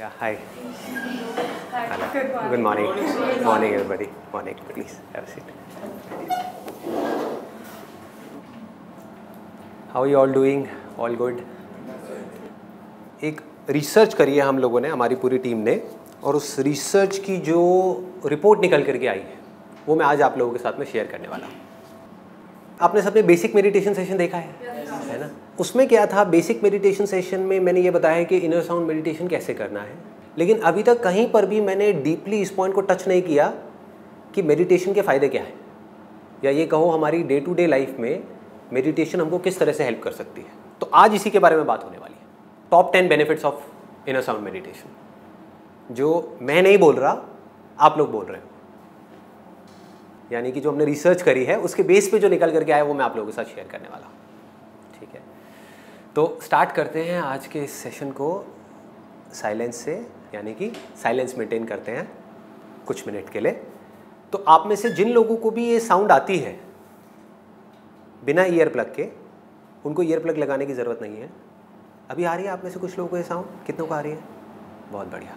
Yeah, hi. Hi. Hello. Good morning. Good morning. Morning, everybody. Morning. Please have a seat. How are you all doing? All good? एक research करी है हम लोगों ने, हमारी पूरी टीम ने, और उस रिसर्च की जो रिपोर्ट निकल करके आई है वो मैं आज आप लोगों के साथ में शेयर करने वाला हूँ। आपने सबने बेसिक मेडिटेशन सेशन देखा है ना? उसमें क्या था, बेसिक मेडिटेशन सेशन में मैंने ये बताया कि इनर साउंड मेडिटेशन कैसे करना है, लेकिन अभी तक कहीं पर भी मैंने डीपली इस पॉइंट को टच नहीं किया कि मेडिटेशन के फ़ायदे क्या हैं, या ये कहो हमारी डे टू डे लाइफ में मेडिटेशन हमको किस तरह से हेल्प कर सकती है। तो आज इसी के बारे में बात होने वाली है, top 10 benefits of inner sound meditation, जो मैं नहीं बोल रहा, आप लोग बोल रहे हो, यानी कि जो हमने रिसर्च करी है उसके बेस पे जो निकल करके आया वो मैं आप लोगों के साथ शेयर करने वाला हूँ। ठीक है, तो स्टार्ट करते हैं आज के इस सेशन को साइलेंस से, यानी कि साइलेंस मेंटेन करते हैं कुछ मिनट के लिए। तो आप में से जिन लोगों को भी ये साउंड आती है बिना ईयर प्लग के, उनको ईयर प्लग लगाने की ज़रूरत नहीं है। अभी आ रही है आप में से कुछ लोगों को ये साउंड? कितनों को आ रही है? बहुत बढ़िया।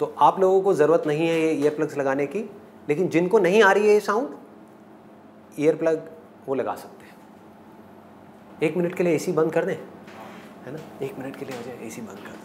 तो आप लोगों को ज़रूरत नहीं है ये ईयर प्लग्स लगाने की, लेकिन जिनको नहीं आ रही है ये साउंड, ईयर प्लग वो लगा सकते हैं। 1 मिनट के लिए एसी बंद कर दें, है ना? 1 मिनट के लिए हो जाए, एसी बंद कर दो।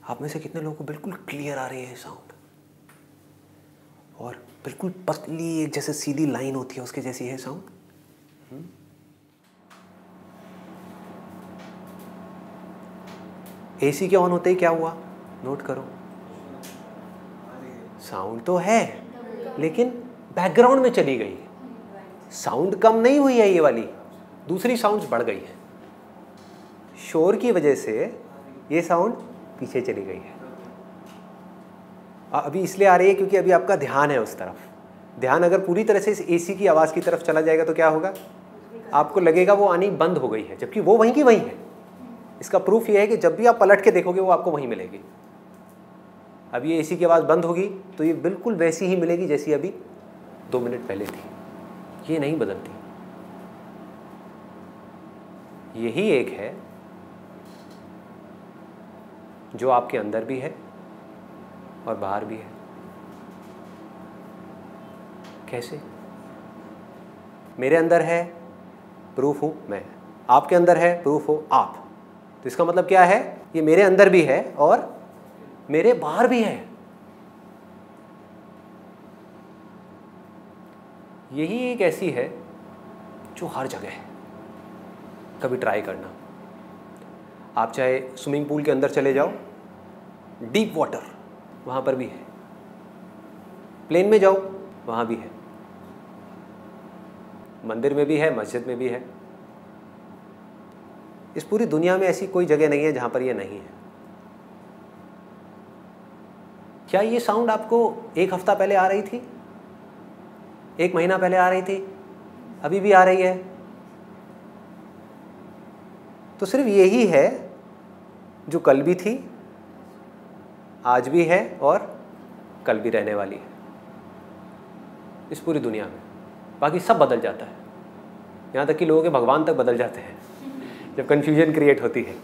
आप में से कितने लोगों को बिल्कुल क्लियर आ रही है साउंड, और बिल्कुल पतली एक जैसे सीधी लाइन होती है उसके जैसी है साउंड? एसी के ऑन होते ही क्या हुआ, नोट करो, साउंड तो है लेकिन बैकग्राउंड में चली गई। साउंड कम नहीं हुई है, ये वाली दूसरी साउंड्स बढ़ गई है। शोर की वजह से ये साउंड पीछे चली गई है। अभी इसलिए आ रही है क्योंकि अभी आपका ध्यान है उस तरफ। ध्यान अगर पूरी तरह से इस एसी की आवाज़ की तरफ चला जाएगा तो क्या होगा, आपको लगेगा वो आनी बंद हो गई है, जबकि वो वहीं की वहीं है। इसका प्रूफ ये है कि जब भी आप पलट के देखोगे वो आपको वहीं मिलेगी। अब ये एसी की आवाज़ बंद होगी तो ये बिल्कुल वैसी ही मिलेगी जैसी अभी 2 मिनट पहले थी, ये नहीं बदलती। यही एक है जो आपके अंदर भी है और बाहर भी है। कैसे? मेरे अंदर है, प्रूफ हूँ मैं, आपके अंदर है, प्रूफ हो आप। तो इसका मतलब क्या है, ये मेरे अंदर भी है और मेरे बाहर भी है। यही एक ऐसी है जो हर जगह है। कभी ट्राई करना, आप चाहे स्विमिंग पूल के अंदर चले जाओ, डीप वाटर वहाँ पर भी है, प्लेन में जाओ वहाँ भी है, मंदिर में भी है, मस्जिद में भी है। इस पूरी दुनिया में ऐसी कोई जगह नहीं है जहाँ पर ये नहीं है। क्या ये साउंड आपको 1 हफ्ता पहले आ रही थी, 1 महीना पहले आ रही थी, अभी भी आ रही है? तो सिर्फ यही है जो कल भी थी, आज भी है और कल भी रहने वाली है इस पूरी दुनिया में। बाकी सब बदल जाता है, यहाँ तक कि लोगों के भगवान तक बदल जाते हैं जब कन्फ्यूजन क्रिएट होती है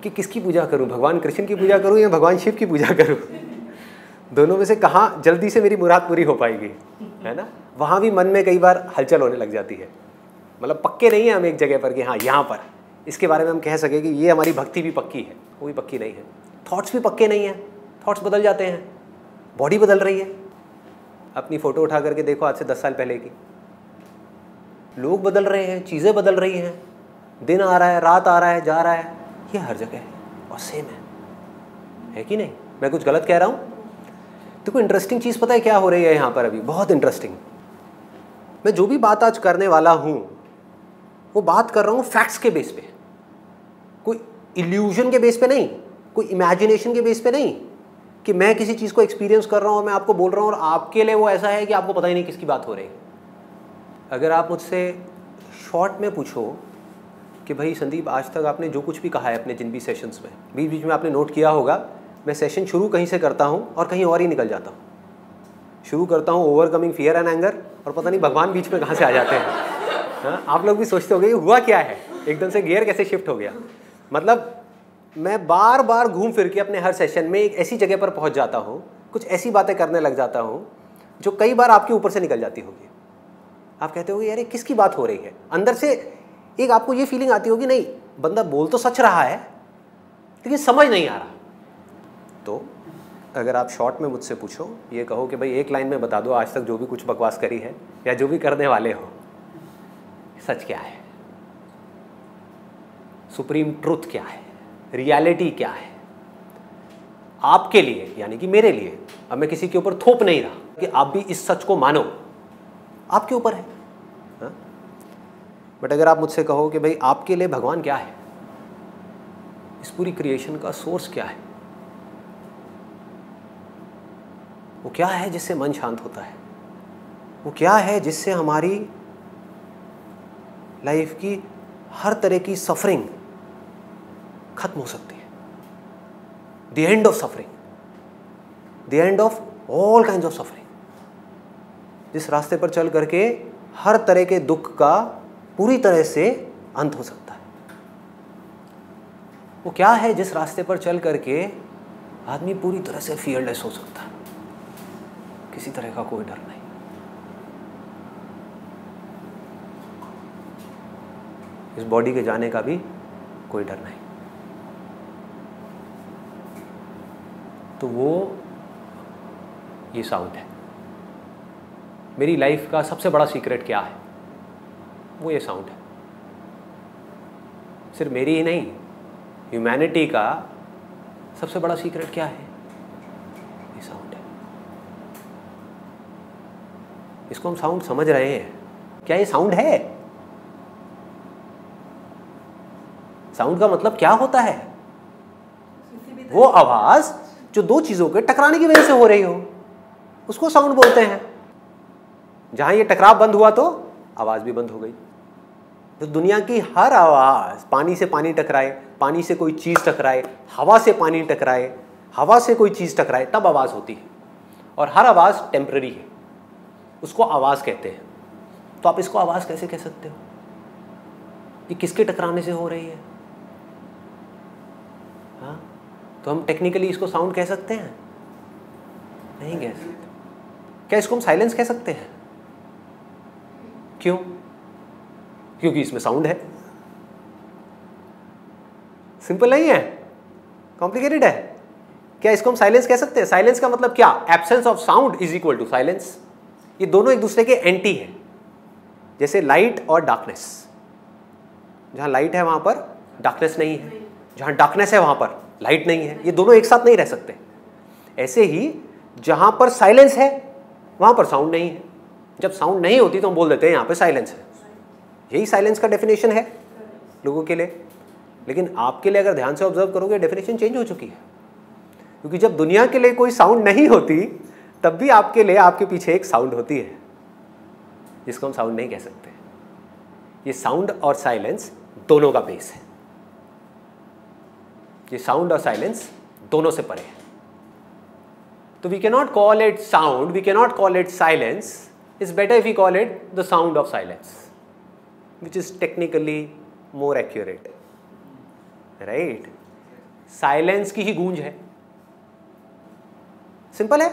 कि किसकी पूजा करूँ, भगवान कृष्ण की पूजा करूँ या भगवान शिव की पूजा करूँ, दोनों में से कहाँ जल्दी से मेरी मुराद पूरी हो पाएगी, है ना? वहाँ भी मन में कई बार हलचल होने लग जाती है। मतलब पक्के नहीं है हम एक जगह पर कि हाँ यहाँ पर इसके बारे में हम कह सकें कि ये हमारी भक्ति भी पक्की है, वो भी पक्की नहीं है। थॉट्स भी पक्के नहीं हैं, थॉट्स बदल जाते हैं, बॉडी बदल रही है। अपनी फ़ोटो उठा करके देखो आज से 10 साल पहले की, लोग बदल रहे हैं, चीज़ें बदल रही हैं, दिन आ रहा है, रात आ रहा है, जा रहा है, ये हर जगह है और सेम है कि नहीं? मैं कुछ गलत कह रहा हूँ? देखो इंटरेस्टिंग चीज़ पता है क्या हो रही है यहाँ पर अभी, बहुत इंटरेस्टिंग। मैं जो भी बात आज करने वाला हूँ वो बात कर रहा हूँ फैक्ट्स के बेस पे, कोई इल्यूजन के बेस पे नहीं, कोई इमेजिनेशन के बेस पे नहीं कि मैं किसी चीज़ को एक्सपीरियंस कर रहा हूँ और मैं आपको बोल रहा हूँ और आपके लिए वो ऐसा है कि आपको पता ही नहीं किसकी बात हो रही है। अगर आप मुझसे शॉर्ट में पूछो कि भाई संदीप आज तक आपने जो कुछ भी कहा है अपने जिन भी सेशंस में, बीच बीच में आपने नोट किया होगा, मैं सेशन शुरू कहीं से करता हूँ और कहीं और ही निकल जाता हूँ। शुरू करता हूँ ओवरकमिंग फियर एंड एंगर और पता नहीं भगवान बीच में कहाँ से आ जाते हैं। हाँ, आप लोग भी सोचते होंगे हुआ क्या है, एकदम से गियर कैसे शिफ्ट हो गया। मतलब मैं बार बार घूम फिर के अपने हर सेशन में एक ऐसी जगह पर पहुँच जाता हूँ, कुछ ऐसी बातें करने लग जाता हूँ जो कई बार आपके ऊपर से निकल जाती होगी। आप कहते होगे यार ये किसकी बात हो रही है, अंदर से एक आपको ये फीलिंग आती होगी नहीं बंदा बोल तो सच रहा है लेकिन समझ नहीं आ रहा। तो अगर आप शॉर्ट में मुझसे पूछो, ये कहो कि भाई एक लाइन में बता दो आज तक जो भी कुछ बकवास करी है या जो भी करने वाले हो, सच क्या है, सुप्रीम ट्रुथ क्या है, रियलिटी क्या है आपके लिए, यानी कि मेरे लिए। अब मैं किसी के ऊपर थोप नहीं रहा कि आप भी इस सच को मानो, आपके ऊपर है। बट अगर आप मुझसे कहो कि भाई आपके लिए भगवान क्या है, इस पूरी क्रिएशन का सोर्स क्या है, वो क्या है जिससे मन शांत होता है, वो क्या है जिससे हमारी लाइफ की हर तरह की सफरिंग खत्म हो सकती है, the end of suffering, the end of all kinds of suffering, जिस रास्ते पर चल करके हर तरह के दुख का पूरी तरह से अंत हो सकता है। वो क्या है जिस रास्ते पर चल करके आदमी पूरी तरह से फियरलेस हो सकता है, किसी तरह का कोई डर नहीं। इस बॉडी के जाने का भी कोई डर नहीं। तो वो ये साउंड है। मेरी लाइफ का सबसे बड़ा सीक्रेट क्या है, वो ये साउंड है। सिर्फ मेरी ही नहीं, ह्यूमैनिटी का सबसे बड़ा सीक्रेट क्या है, ये साउंड है। इसको हम साउंड समझ रहे हैं, क्या ये साउंड है? साउंड का मतलब क्या होता है? वो आवाज जो दो चीजों के टकराने की वजह से हो रही हो, उसको साउंड बोलते हैं। जहां ये टकराव बंद हुआ तो आवाज भी बंद हो गई। तो दुनिया की हर आवाज, पानी से पानी टकराए, पानी से कोई चीज टकराए, हवा से पानी टकराए, हवा से कोई चीज टकराए, तब आवाज होती है। और हर आवाज टेम्पररी है, उसको आवाज कहते हैं। तो आप इसको आवाज कैसे कह सकते हो? ये किसके टकराने से हो रही है? हाँ, तो हम टेक्निकली इसको साउंड कह सकते हैं? नहीं कह सकते। क्या इसको हम साइलेंस कह सकते हैं? क्यों? क्योंकि इसमें साउंड है। सिंपल नहीं है, कॉम्प्लिकेटेड है। क्या इसको हम साइलेंस कह सकते हैं? साइलेंस का मतलब क्या? Absence of sound is equal to silence. ये दोनों एक दूसरे के एंटी है। जैसे लाइट और डार्कनेस, जहां लाइट है वहां पर डार्कनेस नहीं है, जहां डार्कनेस है वहां पर लाइट नहीं है। ये दोनों एक साथ नहीं रह सकते। ऐसे ही जहां पर साइलेंस है वहां पर साउंड नहीं है। जब साउंड नहीं होती तो हम बोल देते हैं यहां पे साइलेंस है। यही साइलेंस का डेफिनेशन है लोगों के लिए। लेकिन आपके लिए अगर ध्यान से ऑब्जर्व करोगे, डेफिनेशन चेंज हो चुकी है। क्योंकि जब दुनिया के लिए कोई साउंड नहीं होती तब भी आपके लिए आपके पीछे एक साउंड होती है, जिसको हम साउंड नहीं कह सकते। ये साउंड और साइलेंस दोनों का बेस है। ये साउंड और साइलेंस दोनों से परे है। तो we can not call it sound, we can not call it silence. It's better if we call it the sound of silence, which is technically more accurate, right? Silence की ही गूंज है। सिंपल है।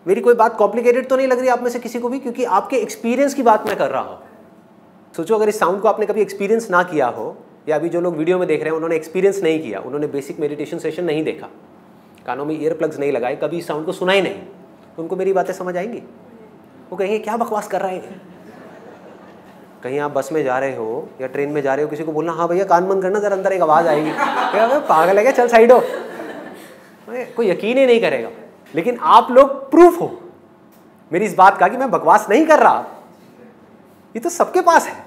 मेरी कोई बात कॉम्प्लिकेटेड तो नहीं लग रही आप में से किसी को भी, क्योंकि आपके एक्सपीरियंस की बात मैं कर रहा हूं। सोचो अगर इस साउंड को आपने कभी एक्सपीरियंस ना किया हो, या अभी जो लोग वीडियो में देख रहे हैं उन्होंने एक्सपीरियंस नहीं किया, उन्होंने बेसिक मेडिटेशन सेशन नहीं देखा, कानों में ईयर प्लग्स नहीं लगाए, कभी इस साउंड को सुना ही नहीं, तो उनको मेरी बातें समझ आएंगी? वो कहेंगे क्या बकवास कर रहे हैं। कहीं आप बस में जा रहे हो या ट्रेन में जा रहे हो, किसी को बोलना हाँ भैया कान बंद करना, जरा अंदर एक आवाज़ आएगी, क्या पागल है क्या, चल साइड हो, कोई यकीन ही नहीं करेगा। लेकिन आप लोग प्रूफ हो मेरी इस बात का कि मैं बकवास नहीं कर रहा, ये तो सबके पास है।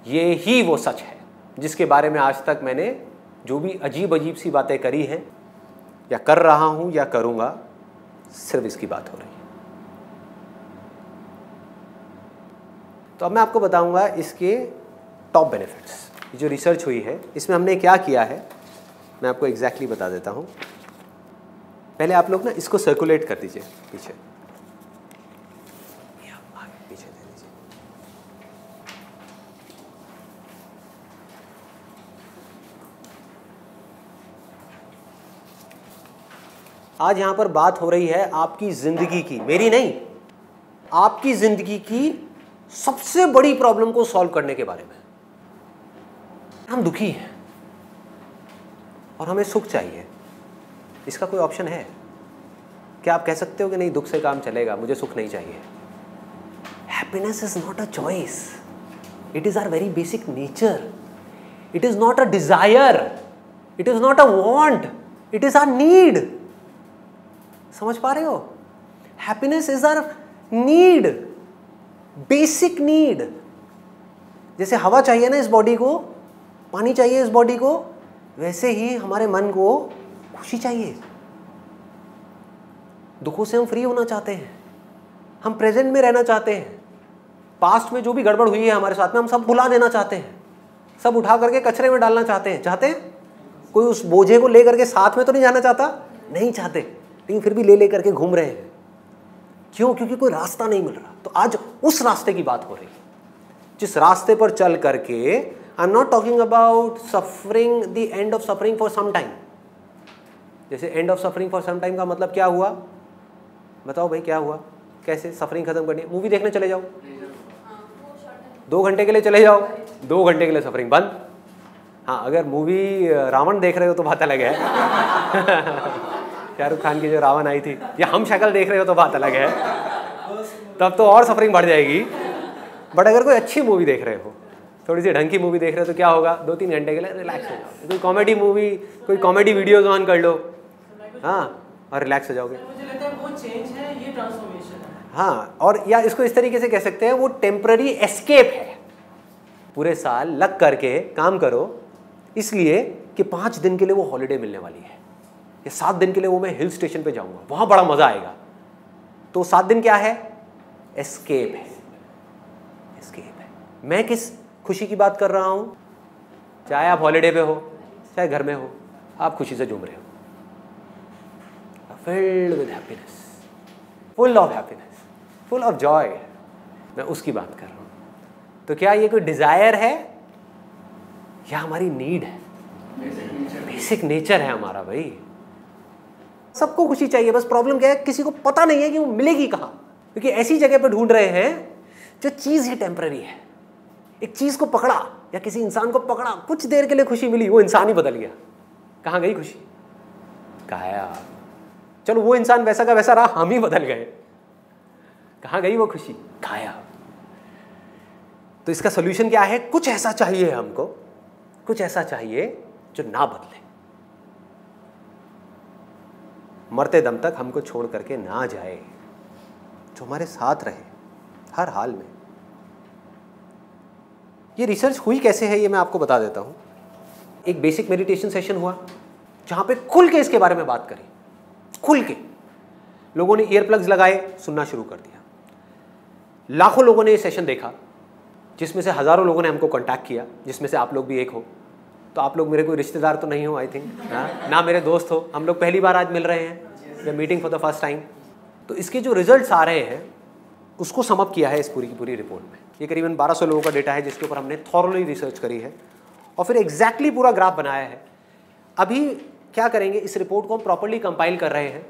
ये ही वो सच है जिसके बारे में आज तक मैंने जो भी अजीब अजीब सी बातें करी हैं या कर रहा हूं या करूंगा, सिर्फ इसकी बात हो रही है। तो अब मैं आपको बताऊंगा इसके टॉप बेनिफिट्स। ये जो रिसर्च हुई है इसमें हमने क्या किया है मैं आपको एग्जैक्टली बता देता हूं। पहले आप लोग ना इसको सर्कुलेट कर दीजिए पीछे, पीछे दे दीजिए। आज यहां पर बात हो रही है आपकी जिंदगी की, मेरी नहीं, आपकी जिंदगी की सबसे बड़ी प्रॉब्लम को सॉल्व करने के बारे में। हम दुखी हैं और हमें सुख चाहिए, इसका कोई ऑप्शन है क्या? आप कह सकते हो कि नहीं दुख से काम चलेगा, मुझे सुख नहीं चाहिए? Happiness is not a choice, it is our very basic nature, it is not a desire, it is not a want, it is our need. समझ पा रहे हो? Happiness is our need, basic need. जैसे हवा चाहिए ना इस body को, पानी चाहिए इस बॉडी को, वैसे ही हमारे मन को खुशी चाहिए। दुखों से हम फ्री होना चाहते हैं, हम प्रेजेंट में रहना चाहते हैं, पास्ट में जो भी गड़बड़ हुई है हमारे साथ में हम सब भुला देना चाहते हैं, सब उठा करके कचरे में डालना चाहते हैं। चाहते हैं? कोई उस बोझे को ले करके साथ में तो नहीं जाना चाहता? नहीं चाहते, लेकिन फिर भी ले करके घूम रहे हैं। क्यों? क्योंकि कोई रास्ता नहीं मिल रहा। तो आज उस रास्ते की बात हो रही है जिस रास्ते पर चल करके, I am not talking about suffering, the end of suffering for some time. जैसे end of suffering for some time का मतलब क्या हुआ? बताओ भाई क्या हुआ? कैसे सफरिंग खत्म करनी है? मूवी देखने चले जाओ, 2 घंटे के लिए चले जाओ, 2 घंटे के लिए सफरिंग बंद। हाँ, अगर मूवी रावण देख रहे हो तो बात अलग है शाहरुख खान की जो रावण आई थी, या हम शक्ल देख रहे हो तो बात अलग है, तब तो और सफरिंग बढ़ जाएगी। बट अगर कोई अच्छी मूवी देख रहे हो, थोड़ी सी ढंग की मूवी देख रहे हो, तो क्या होगा? 2-3 घंटे के लिए रिलैक्स हो जाओ। कोई कॉमेडी मूवी, कोई कॉमेडी वीडियोज ऑन कर लो, हाँ, और रिलैक्स हो जाओगे। मुझे लगता है वो चेंज है, ये ट्रांसफॉर्मेशन है। हाँ, और या इसको इस तरीके से कह सकते हैं, वो टेम्पररी एस्केप है। पूरे साल लग करके काम करो इसलिए कि 5 दिन के लिए वो हॉलीडे मिलने वाली है, या 7 दिन के लिए वो मैं हिल स्टेशन पे जाऊंगा, वहां बड़ा मजा आएगा। तो 7 दिन क्या है? एस्केप है, एस्केप है। मैं किस खुशी की बात कर रहा हूं? चाहे आप हॉलीडे पे हो, चाहे घर में हो, आप खुशी से झूम रहे हो, filled with happiness, full of happiness, full of joy। मैं उसकी बात कर रहा हूँ। तो क्या ये कोई डिजायर है या हमारी नीड है? बेसिक नेचर है हमारा भाई। सबको खुशी चाहिए, बस प्रॉब्लम क्या है, किसी को पता नहीं है कि वो मिलेगी कहाँ, क्योंकि ऐसी जगह पर ढूंढ रहे हैं जो चीज़ ही टेम्पररी है। एक चीज़ को पकड़ा या किसी इंसान को पकड़ा, कुछ देर के लिए खुशी मिली, वो इंसान ही बदल गया। कहाँ गई खुशी? गायब। चलो वो इंसान वैसा का वैसा रहा, हम ही बदल गए, कहाँ गई वो खुशी? गायब। तो इसका सोल्यूशन क्या है? कुछ ऐसा चाहिए हमको, कुछ ऐसा चाहिए जो ना बदले, मरते दम तक हमको छोड़ करके ना जाए, जो हमारे साथ रहे हर हाल में। ये रिसर्च हुई कैसे है ये मैं आपको बता देता हूँ। एक बेसिक मेडिटेशन सेशन हुआ जहाँ पे खुल के इसके बारे में बात करी, खुल के। लोगों ने ईयर प्लग्स लगाए, सुनना शुरू कर दिया। लाखों लोगों ने ये सेशन देखा, जिसमें से हज़ारों लोगों ने हमको कांटेक्ट किया, जिसमें से आप लोग भी एक हो। तो आप लोग मेरे कोई रिश्तेदार तो नहीं हो आई थिंक, ना मेरे दोस्त हो, हम लोग पहली बार आज मिल रहे हैं, या meeting for the first time. तो इसके जो रिजल्ट्स आ रहे हैं उसको सम अप किया है इस पूरी की पूरी रिपोर्ट में। ये करीबन 1200 लोगों का डेटा है जिसके ऊपर हमने थॉरली रिसर्च करी है और फिर एग्जैक्टली पूरा ग्राफ बनाया है। अभी क्या करेंगे, इस रिपोर्ट को हम प्रॉपर्ली कंपाइल कर रहे हैं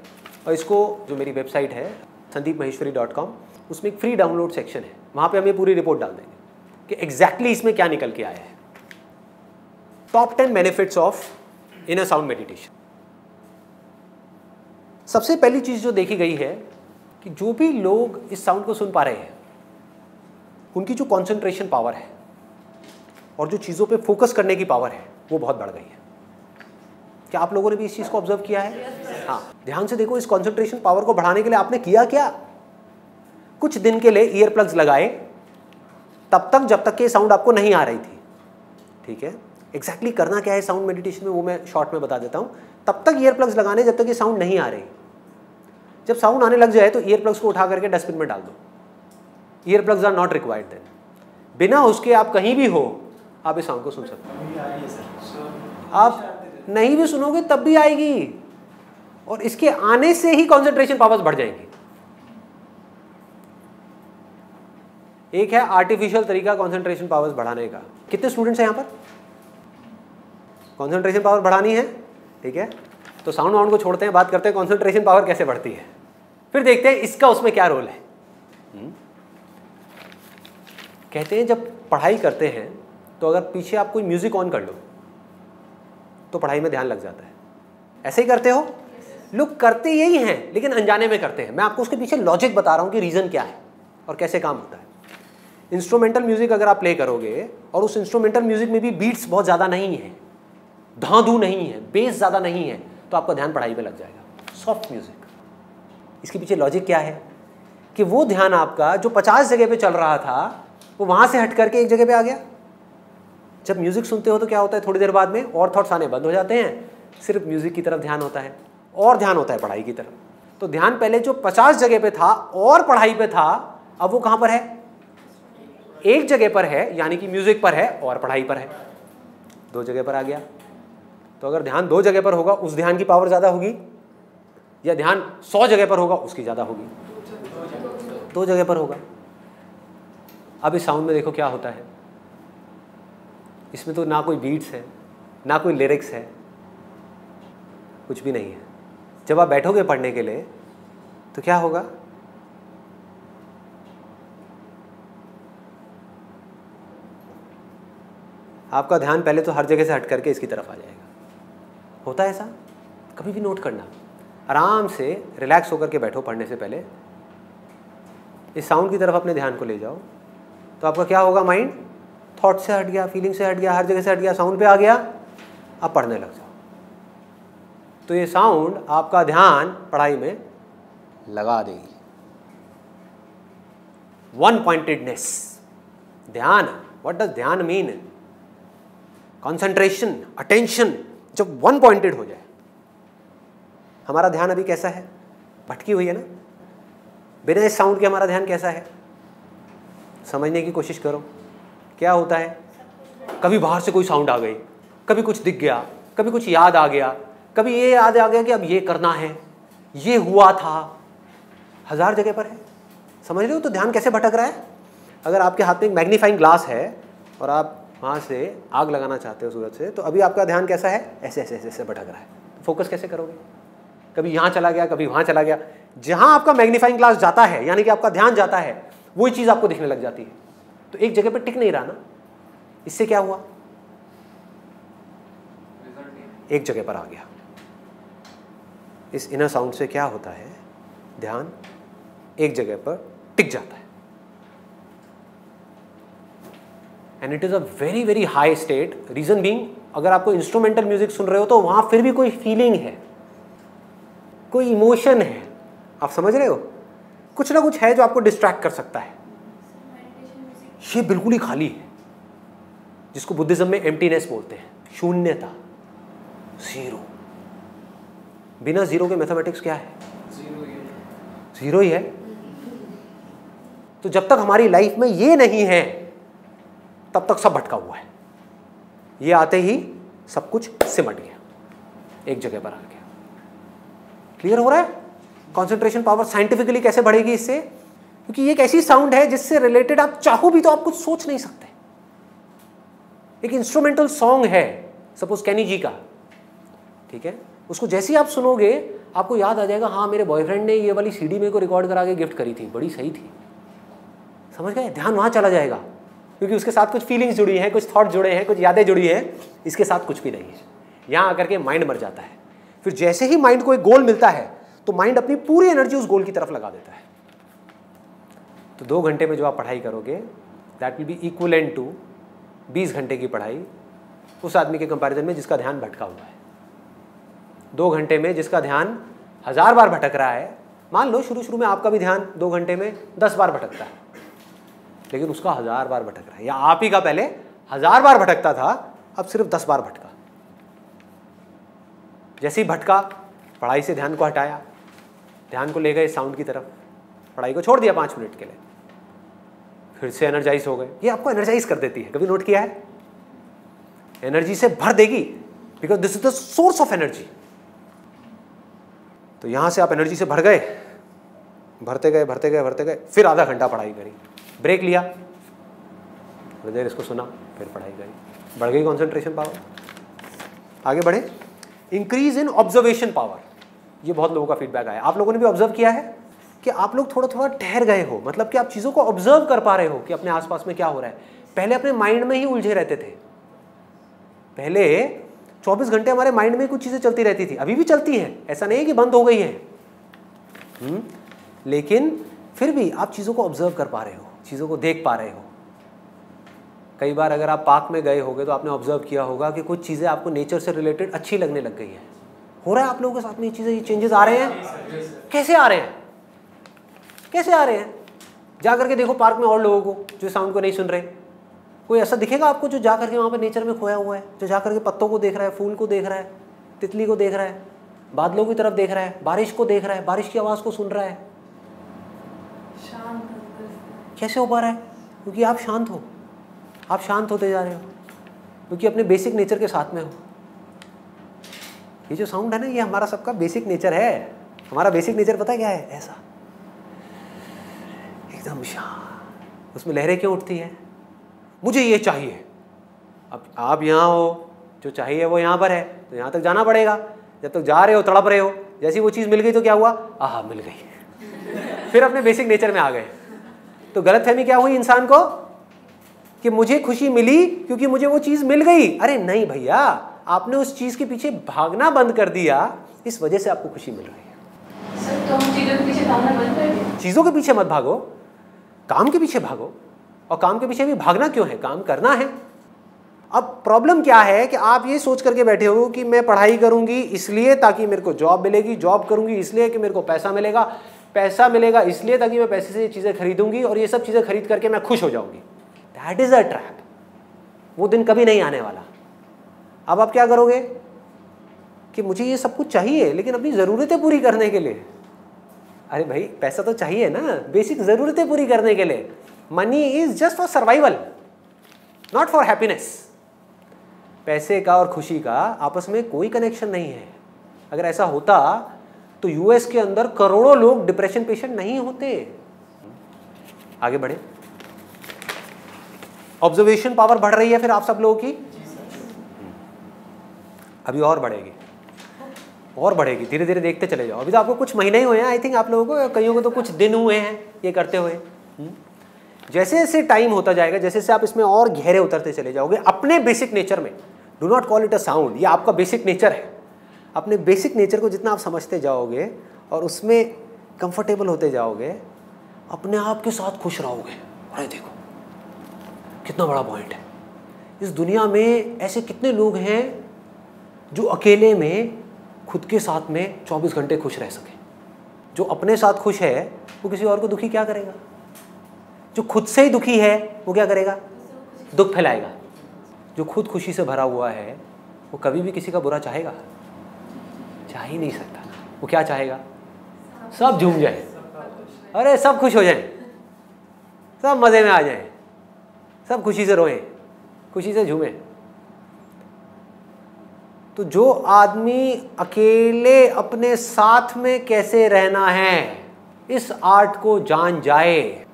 और इसको, जो मेरी वेबसाइट है sandeepmaheshwari.com, उसमें एक फ्री डाउनलोड सेक्शन है, वहाँ पे हम ये पूरी रिपोर्ट डाल देंगे कि एग्जैक्टली इसमें क्या निकल के आया है। Top 10 benefits of inner sound meditation. सबसे पहली चीज़ जो देखी गई है कि जो भी लोग इस साउंड को सुन पा रहे हैं, उनकी जो कॉन्सेंट्रेशन पावर है और जो चीज़ों पे फोकस करने की पावर है वो बहुत बढ़ गई है। क्या आप लोगों ने भी इस चीज़ को ऑब्जर्व किया है? हाँ, ध्यान से देखो, इस कॉन्सेंट्रेशन पावर को बढ़ाने के लिए आपने किया क्या? कुछ दिन के लिए ईयर प्लग्स लगाए, तब तक जब तक कि साउंड आपको नहीं आ रही थी। ठीक है, एग्जैक्टली करना क्या है साउंड मेडिटेशन में वो मैं शॉर्ट में बता देता हूँ। तब तक ईयर प्लग्स लगाने जब तक ये साउंड नहीं आ रही। जब साउंड आने लग जाए तो ईयर प्लग्स को उठा करके डस्टबिन में डाल दो। Ear plugs are not required then. बिना उसके आप कहीं भी हो आप इस साउंड को सुन सकते हो। आप नहीं भी सुनोगे तब भी आएगी, और इसके आने से ही कॉन्सेंट्रेशन पावर्स बढ़ जाएंगी। एक है आर्टिफिशियल तरीका कॉन्सेंट्रेशन पावर्स बढ़ाने का। कितने स्टूडेंट्स हैं यहाँ पर? कॉन्सेंट्रेशन पावर बढ़ानी है, ठीक है, तो साउंड वाउंड को छोड़ते हैं, बात करते हैं कॉन्सेंट्रेशन पावर कैसे बढ़ती है। फिर देखते हैं इसका उसमें क्या रोल है। कहते हैं जब पढ़ाई करते हैं तो अगर पीछे आप कोई म्यूजिक ऑन कर लो तो पढ़ाई में ध्यान लग जाता है। ऐसे ही करते हो? लोग करते यही हैं लेकिन अनजाने में करते हैं। मैं आपको उसके पीछे लॉजिक बता रहा हूँ कि रीज़न क्या है और कैसे काम होता है। इंस्ट्रूमेंटल म्यूजिक अगर आप प्ले करोगे और उस इंस्ट्रूमेंटल म्यूजिक में भी बीट्स बहुत ज़्यादा नहीं है, धांधू नहीं है, बेस ज़्यादा नहीं है, तो आपका ध्यान पढ़ाई पे लग जाएगा। सॉफ्ट म्यूजिक, इसके पीछे लॉजिक क्या है कि वो ध्यान आपका जो 50 जगह पे चल रहा था वो वहाँ से हट करके एक जगह पे आ गया। जब म्यूजिक सुनते हो तो क्या होता है, थोड़ी देर बाद में और थॉट्स आने बंद हो जाते हैं, सिर्फ म्यूजिक की तरफ ध्यान होता है और ध्यान होता है पढ़ाई की तरफ। तो ध्यान पहले जो 50 जगह पे था और पढ़ाई पे था, अब वो कहाँ पर है? एक जगह पर है, यानी कि म्यूजिक पर है और पढ़ाई पर है। 2 जगह पर आ गया। तो अगर ध्यान 2 जगह पर होगा उस ध्यान की पावर ज़्यादा होगी, या ध्यान 100 जगह पर होगा उसकी ज़्यादा होगी? 2 जगह पर होगा। अब इस साउंड में देखो क्या होता है। इसमें तो ना कोई बीट्स है, ना कोई लिरिक्स है, कुछ भी नहीं है। जब आप बैठोगे पढ़ने के लिए तो क्या होगा? आपका ध्यान पहले तो हर जगह से हट करके इसकी तरफ आ जाएगा। होता है ऐसा? कभी भी नोट करना, आराम से रिलैक्स होकर के बैठो पढ़ने से पहले, इस साउंड की तरफ अपने ध्यान को ले जाओ, तो आपका क्या होगा? माइंड थॉट से हट गया, फीलिंग से हट गया, हर जगह से हट गया, साउंड पे आ गया, अब पढ़ने लग जाओ। तो ये साउंड आपका ध्यान पढ़ाई में लगा देगी। वन पॉइंटेडनेस, ध्यान। व्हाट डज ध्यान मीन? कंसंट्रेशन, अटेंशन, जब वन पॉइंटेड हो जाए। हमारा ध्यान अभी कैसा है? भटकी हुई है ना। बिना इस साउंड के हमारा ध्यान कैसा है? समझने की कोशिश करो। क्या होता है? कभी बाहर से कोई साउंड आ गई, कभी कुछ दिख गया, कभी कुछ याद आ गया, कभी ये याद आ गया कि अब ये करना है, ये हुआ था, 1000 जगह पर है। समझ रहे हो? तो ध्यान कैसे भटक रहा है। अगर आपके हाथ में एक मैग्नीफाइंग ग्लास है और आप वहाँ से आग लगाना चाहते हो सूरज से, तो अभी आपका ध्यान कैसा है? ऐसे ऐसे ऐसे ऐसे भटक रहा है। तो फोकस कैसे करोगे? कभी यहाँ चला गया, कभी वहाँ चला गया। जहाँ आपका मैग्नीफाइंग ग्लास जाता है, यानी कि आपका ध्यान जाता है, वही चीज़ आपको दिखने लग जाती है। तो एक जगह पर टिक नहीं रहा ना। इससे क्या हुआ? एक जगह पर आ गया। इस इनर साउंड से क्या होता है? ध्यान एक जगह पर टिक जाता है। And it is a very very high state. Reason being, अगर आपको इंस्ट्रूमेंटल म्यूजिक सुन रहे हो तो वहाँ फिर भी कोई फीलिंग है, कोई इमोशन है। आप समझ रहे हो? कुछ ना कुछ है जो आपको डिस्ट्रैक्ट कर सकता है। ये बिल्कुल ही खाली है, जिसको बुद्धिज्म में एम्प्टीनेस बोलते हैं, शून्यता, जीरो। बिना जीरो के मैथमेटिक्स क्या है? जीरो ही है। तो जब तक हमारी लाइफ में ये नहीं है तब तक सब भटका हुआ है। ये आते ही सब कुछ सिमट गया, एक जगह पर आ गया। क्लियर हो रहा है? कंसंट्रेशन पावर साइंटिफिकली कैसे बढ़ेगी इससे? क्योंकि ये एक ऐसी साउंड है जिससे रिलेटेड आप चाहो भी तो आप कुछ सोच नहीं सकते। एक इंस्ट्रूमेंटल सॉन्ग है, सपोज कैनी जी का, ठीक है, उसको जैसे ही आप सुनोगे आपको याद आ जाएगा, हाँ मेरे बॉयफ्रेंड ने ये वाली सीडी मेरे को रिकॉर्ड करा के गिफ्ट करी थी, बड़ी सही थी। समझ गए? ध्यान वहाँ चला जाएगा क्योंकि उसके साथ कुछ फीलिंग्स जुड़ी हैं, कुछ थॉट जुड़े हैं, कुछ यादें जुड़ी हैं। इसके साथ कुछ भी नहीं है। यहाँ आकर के माइंड मर जाता है। फिर जैसे ही माइंड को एक गोल मिलता है तो माइंड अपनी पूरी एनर्जी उस गोल की तरफ लगा देता है। तो 2 घंटे में जो आप पढ़ाई करोगे that will be equivalent to 20 घंटे की पढ़ाई उस आदमी के कंपैरिजन में जिसका ध्यान भटका हुआ है। 2 घंटे में जिसका ध्यान 1000 बार भटक रहा है, मान लो शुरू में आपका भी ध्यान 2 घंटे में 10 बार भटकता है, लेकिन उसका 1000 बार भटक रहा है, या आप ही का पहले 1000 बार भटकता था, अब सिर्फ 10 बार भटका। जैसे ही भटका, पढ़ाई से ध्यान को हटाया, ध्यान को ले गए साउंड की तरफ, पढ़ाई को छोड़ दिया 5 मिनट के लिए, फिर से एनर्जाइज हो गए। ये आपको एनर्जाइज कर देती है, कभी नोट किया है? एनर्जी से भर देगी, because this is the source of energy. तो यहां से आप एनर्जी से भर गए, भरते गए, फिर आधा घंटा पढ़ाई करी, ब्रेक लिया, थोड़ी देर इसको सुना, फिर पढ़ाई करी, बढ़ गई कॉन्सेंट्रेशन पावर। आगे बढ़े, इंक्रीज इन ऑब्जर्वेशन पावर। ये बहुत लोगों का फीडबैक आया, आप लोगों ने भी ऑब्जर्व किया है कि आप लोग थोड़ा थोड़ा ठहर गए हो, मतलब कि आप चीज़ों को ऑब्जर्व कर पा रहे हो कि अपने आसपास में क्या हो रहा है। पहले अपने माइंड में ही उलझे रहते थे, पहले 24 घंटे हमारे माइंड में कुछ चीज़ें चलती रहती थी, अभी भी चलती है, ऐसा नहीं है कि बंद हो गई है, लेकिन फिर भी आप चीज़ों को ऑब्जर्व कर पा रहे हो, चीज़ों को देख पा रहे हो। कई बार अगर आप पार्क में गए होगे तो आपने ऑब्जर्व किया होगा कि कुछ चीज़ें आपको नेचर से रिलेटेड अच्छी लगने लग गई है। हो रहा है आप लोगों के साथ में ये चीज़ें, ये चेंजेस आ रहे हैं? कैसे आ रहे हैं? कैसे आ रहे हैं? जा करके देखो पार्क में और लोगों को जो साउंड को नहीं सुन रहे, कोई ऐसा दिखेगा आपको जो जा करके वहाँ पे नेचर में खोया हुआ है, जो जा करके पत्तों को देख रहा है, फूल को देख रहा है, तितली को देख रहा है, बादलों की तरफ देख रहा है, बारिश को देख रहा है, बारिश की आवाज़ को सुन रहा है? कैसे हो पा रहा है? क्योंकि आप शांत हो, आप शांत होते जा रहे हो, क्योंकि अपने बेसिक नेचर के साथ में हो। ये जो साउंड है ना, ये हमारा सबका बेसिक नेचर है। हमारा बेसिक नेचर पता है क्या है? ऐसा एकदम शांत। उसमें लहरें क्यों उठती हैं? मुझे ये चाहिए। अब आप यहाँ हो, जो चाहिए वो यहाँ पर है, तो यहाँ तक जाना पड़ेगा। जब तक जा रहे हो, तड़प रहे हो, जैसी वो चीज़ मिल गई तो क्या हुआ? आहा, मिल गई। फिर अपने बेसिक नेचर में आ गए। तो गलतफहमी क्या हुई इंसान को कि मुझे खुशी मिली क्योंकि मुझे वो चीज़ मिल गई। अरे नहीं भैया, आपने उस चीज़ के पीछे भागना बंद कर दिया, इस वजह से आपको खुशी मिल रही है। सर, तो हम चीज़ों के पीछे भागना बंद कर दें? चीज़ों के पीछे मत भागो, काम के पीछे भागो। और काम के पीछे भी भागना क्यों है? काम करना है। अब प्रॉब्लम क्या है कि आप ये सोच करके बैठे हो कि मैं पढ़ाई करूंगी इसलिए ताकि मेरे को जॉब मिलेगी, जॉब करूंगी इसलिए कि मेरे को पैसा मिलेगा, पैसा मिलेगा इसलिए ताकि मैं पैसे से ये चीज़ें खरीदूंगी और ये सब चीज़ें खरीद करके मैं खुश हो जाऊंगी। That is a trap. वो दिन कभी नहीं आने वाला। अब आप क्या करोगे कि मुझे ये सब कुछ चाहिए लेकिन अपनी ज़रूरतें पूरी करने के लिए। अरे भाई, पैसा तो चाहिए ना बेसिक ज़रूरतें पूरी करने के लिए। Money is just for survival, not for happiness. पैसे का और खुशी का आपस में कोई कनेक्शन नहीं है। अगर ऐसा होता तो यूएस के अंदर करोड़ों लोग डिप्रेशन पेशेंट नहीं होते। आगे बढ़े, ऑब्जर्वेशन पावर बढ़ रही है फिर आप सब लोगों की, अभी और बढ़ेगी, और बढ़ेगी। धीरे धीरे देखते चले जाओ। अभी तो आपको कुछ महीने ही हुए हैं आई थिंक आप लोगों को, कईयों को तो कुछ दिन हुए हैं ये करते हुए। जैसे जैसे टाइम होता जाएगा, जैसे जैसे आप इसमें और गहरे उतरते चले जाओगे अपने बेसिक नेचर में। Do not call it a sound, ये आपका बेसिक नेचर है। अपने बेसिक नेचर को जितना आप समझते जाओगे और उसमें कंफर्टेबल होते जाओगे, अपने आप के साथ खुश रहोगे। अरे देखो कितना बड़ा पॉइंट है। इस दुनिया में ऐसे कितने लोग हैं जो अकेले में खुद के साथ में 24 घंटे खुश रह सके। जो अपने साथ खुश है वो किसी और को दुखी क्या करेगा? जो खुद से ही दुखी है वो क्या करेगा? दुख फैलाएगा। जो खुद खुशी से भरा हुआ है वो कभी भी किसी का बुरा चाहेगा? चाह ही नहीं सकता। वो क्या चाहेगा? सब झूम जाए, अरे सब खुश हो जाएं, सब मज़े में आ जाएं, सब खुशी से रोएं, खुशी से झूमें। तो जो आदमी अकेले अपने साथ में कैसे रहना है इस आर्ट को जान जाए,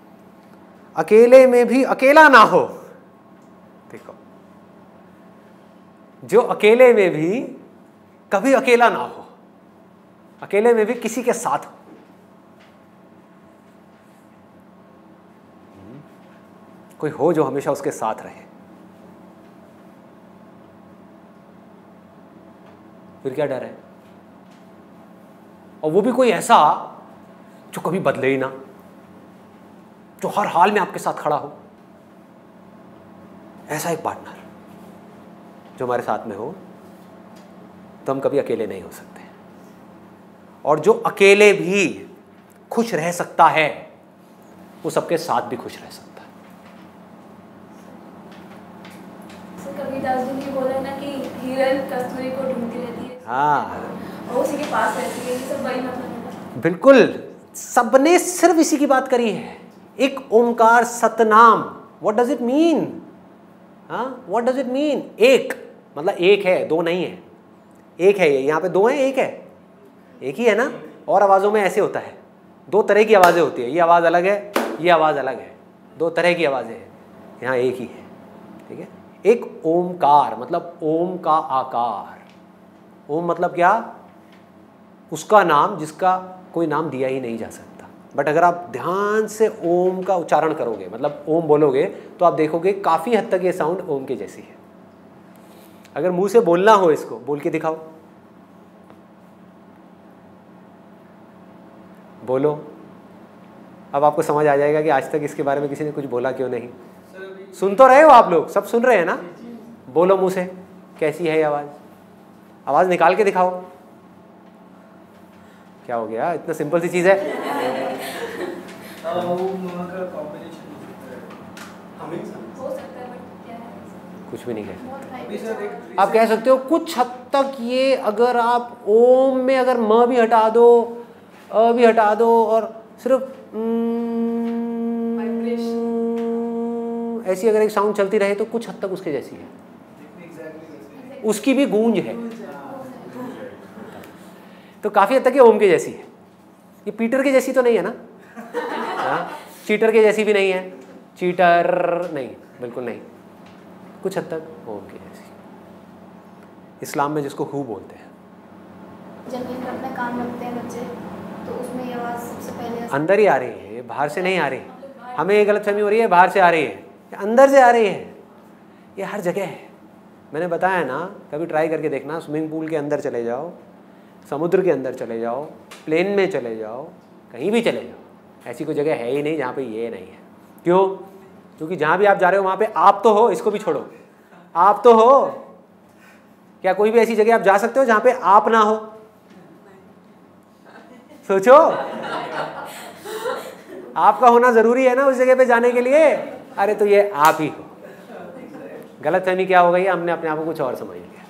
अकेले में भी अकेला ना हो। देखो, जो अकेले में भी कभी अकेला ना हो, अकेले में भी किसी के साथ हो। कोई हो जो हमेशा उसके साथ रहे। फिर क्या डर है? और वो भी कोई ऐसा जो कभी बदले ही ना, जो हर हाल में आपके साथ खड़ा हो। ऐसा एक पार्टनर जो हमारे साथ में हो तो हम कभी अकेले नहीं हो सकते। और जो अकेले भी खुश रह सकता है वो सबके साथ भी खुश रह सकता है। कबीरदास जी ने बोला ना कि हिरन कस्तूरी को ढूंढती रहती है, हाँ और उसी के पास रहती है। ये सब वही मतलब है। बिल्कुल, सबने सिर्फ इसी की बात करी है। एक Omkar Satnam, what does it mean? हाँ, व्हाट डज इट मीन? एक मतलब एक है, दो नहीं है। एक है, ये यहाँ पे दो है, एक है, एक ही है ना। और आवाज़ों में ऐसे होता है, दो तरह की आवाज़ें होती है, ये आवाज़ अलग है, ये आवाज़ अलग है, दो तरह की आवाज़ें हैं, यहाँ एक ही है। ठीक है, एक ओमकार मतलब ओम का आकार। ओम मतलब क्या? उसका नाम जिसका कोई नाम दिया ही नहीं जा सकता। बट अगर आप ध्यान से ओम का उच्चारण करोगे, मतलब ओम बोलोगे, तो आप देखोगे काफ़ी हद तक ये साउंड ओम के जैसी है। अगर मुंह से बोलना हो, इसको बोल के दिखाओ, बोलो। अब आपको समझ आ जाएगा कि आज तक इसके बारे में किसी ने कुछ बोला क्यों नहीं। सुन तो रहे हो आप लोग, सब सुन रहे हैं ना? बोलो मुंह से, कैसी है ये आवाज़? आवाज़ निकाल के दिखाओ। क्या हो गया? इतना सिंपल सी चीज़ है। हो सकता है, बट क्या है, कुछ भी नहीं कह सकते। बहुत हाई। आप कह सकते हो कुछ हद तक ये, अगर आप ओम में अगर म भी हटा दो, अ भी हटा दो, और सिर्फ ऐसी अगर एक साउंड चलती रहे तो कुछ हद तक उसके जैसी है, उसकी भी गूंज है। तो काफ़ी हद तक ये ओम के जैसी है। ये पीटर के जैसी तो नहीं है ना? हाँ, चीटर के जैसी भी नहीं है, चीटर नहीं, बिल्कुल नहीं, कुछ हद तक ओम के जैसी। इस्लाम में जिसको हू बोलते हैं। जब इन अपना काम रखते हैं बच्चे, तो उसमें ये आवाज़ सबसे पहले अंदर ही आ रही है, बाहर से नहीं आ रही। हमें ये गलतफहमी हो रही है बाहर से आ रही है, ये अंदर से आ रही है। ये हर जगह है। मैंने बताया ना, कभी ट्राई करके देखना, स्विमिंग पूल के अंदर चले जाओ, समुद्र के अंदर चले जाओ, प्लेन में चले जाओ, कहीं भी चले जाओ, ऐसी कोई जगह है ही नहीं जहाँ पे ये नहीं है। क्यों? क्योंकि जहाँ भी आप जा रहे हो वहाँ पे आप तो हो, इसको भी छोड़ो, आप तो हो। क्या कोई भी ऐसी जगह आप जा सकते हो जहाँ पे आप ना हो? सोचो, आपका होना जरूरी है ना उस जगह पे जाने के लिए। अरे तो ये आप ही हो। गलतफहमी क्या हो गई? हमने अपने आप को कुछ और समझ लिया।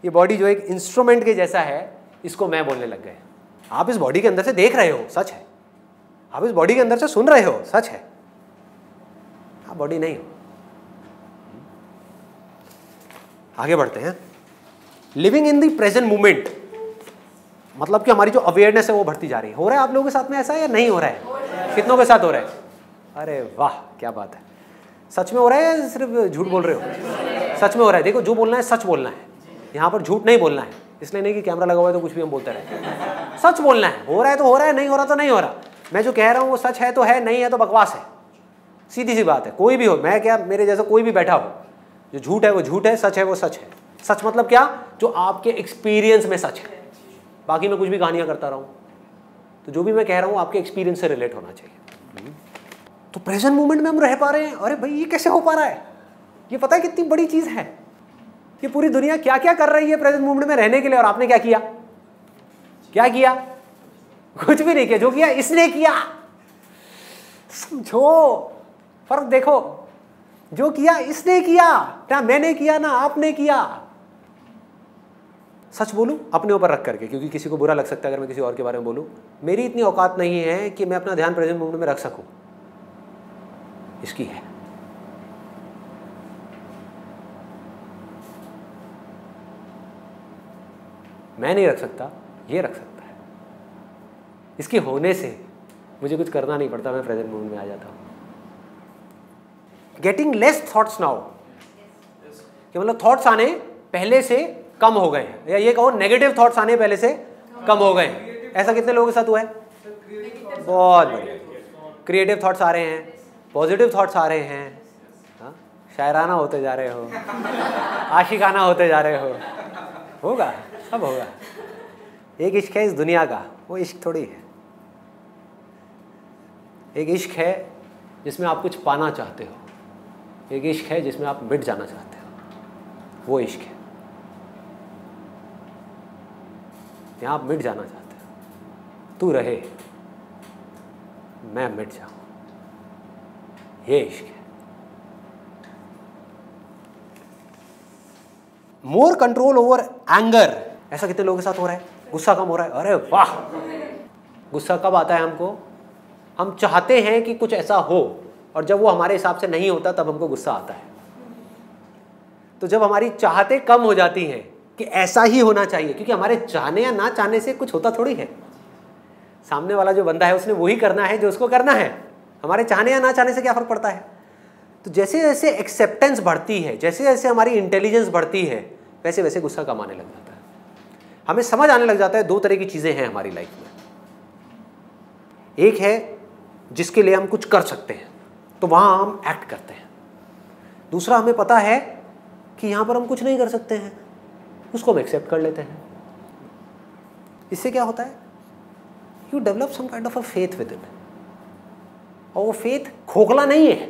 ये बॉडी जो एक इंस्ट्रूमेंट के जैसा है, इसको मैं बोलने लग गए। आप इस बॉडी के अंदर से देख रहे हो, सच है। आप इस बॉडी के अंदर से सुन रहे हो, सच है। आप बॉडी नहीं हो। आगे बढ़ते हैं। Living in the present moment मतलब कि हमारी जो अवेयरनेस है वो बढ़ती जा रही है। हो रहा है आप लोगों के साथ में ऐसा या नहीं हो रहा है? कितनों के साथ हो रहा है? अरे वाह, क्या बात है। सच में हो रहा है या सिर्फ झूठ बोल रहे हो? सच में हो रहा है। देखो, जो बोलना है सच बोलना है, यहाँ पर झूठ नहीं बोलना है। इसलिए नहीं कि कैमरा लगा हुआ है तो कुछ भी हम बोलते रहे। सच बोलना है। हो रहा है तो हो रहा है, नहीं हो रहा तो नहीं हो रहा। मैं जो कह रहा हूँ वो सच है तो है, नहीं है तो बकवास है। सीधी सी बात है। कोई भी हो, मैं क्या, मेरे जैसा कोई भी बैठा हो, जो झूठ है वो झूठ है, सच है वो सच है। सच मतलब क्या? जो आपके एक्सपीरियंस में सच है। बाकी मैं कुछ भी कहानियाँ करता रहूँ, तो जो भी मैं कह रहा हूँ आपके एक्सपीरियंस से रिलेट होना चाहिए। तो प्रेजेंट मोमेंट में हम रह पा रहे हैं। अरे भाई, ये कैसे हो पा रहा है? ये पता है कितनी बड़ी चीज़ है। ये पूरी दुनिया क्या क्या कर रही है प्रेजेंट मोमेंट में रहने के लिए, और आपने क्या किया? क्या किया? कुछ भी नहीं किया। जो किया इसने किया। समझो, फर्क देखो। जो किया इसने किया, ना मैंने किया ना आपने किया। सच बोलूं अपने ऊपर रख करके, क्योंकि किसी को बुरा लग सकता है अगर मैं किसी और के बारे में बोलूं। मेरी इतनी औकात नहीं है कि मैं अपना ध्यान प्रेजेंट मोमेंट में रख सकूं। इसकी है। मैं नहीं रख सकता, ये रख सकता है। इसके होने से मुझे कुछ करना नहीं पड़ता, मैं प्रेजेंट मोमेंट में आ जाता हूँ। गेटिंग लेस थॉट्स नाउ, कि मतलब थॉट्स आने पहले से कम हो गए हैं, या ये कहो नेगेटिव थॉट्स आने पहले से कम हो गए हैं। ऐसा कितने लोगों के साथ हुआ है? बहुत बढ़िया। क्रिएटिव थॉट्स आ रहे हैं, पॉजिटिव थॉट्स आ रहे हैं। हाँ, शायराना होते जा रहे हो, आशिकाना होते जा रहे हो। होगा, सब होगा। एक इश्क है इस दुनिया का, वो इश्क थोड़ी है। एक इश्क है जिसमें आप कुछ पाना चाहते हो, एक इश्क है जिसमें आप मिट जाना चाहते हो, वो इश्क है। यहाँ आप मिट जाना चाहते हो, तू रहे मैं मिट जाऊं, ये इश्क है। मोर कंट्रोल ओवर एंगर, ऐसा कितने लोगों के साथ हो रहा है? गुस्सा कम हो रहा है, अरे वाह। गुस्सा कब आता है हमको? हम चाहते हैं कि कुछ ऐसा हो और जब वो हमारे हिसाब से नहीं होता तब हमको गुस्सा आता है। तो जब हमारी चाहते कम हो जाती हैं कि ऐसा ही होना चाहिए, क्योंकि हमारे चाहने या ना चाहने से कुछ होता थोड़ी है, सामने वाला जो बंदा है उसने वही करना है जो उसको करना है, हमारे चाहने या ना चाहने से क्या फर्क पड़ता है। तो जैसे जैसे एक्सेप्टेंस बढ़ती है, जैसे जैसे हमारी इंटेलिजेंस बढ़ती है, वैसे वैसे गुस्सा कम आने लग जाता है। हमें समझ आने लग जाता है दो तरह की चीज़ें हैं हमारी लाइफ में। एक है जिसके लिए हम कुछ कर सकते हैं तो वहाँ हम एक्ट करते हैं, दूसरा हमें पता है कि यहाँ पर हम कुछ नहीं कर सकते हैं, उसको हम एक्सेप्ट कर लेते हैं। इससे क्या होता है? You develop some kind of a faith within, और वो फेथ खोखला नहीं है।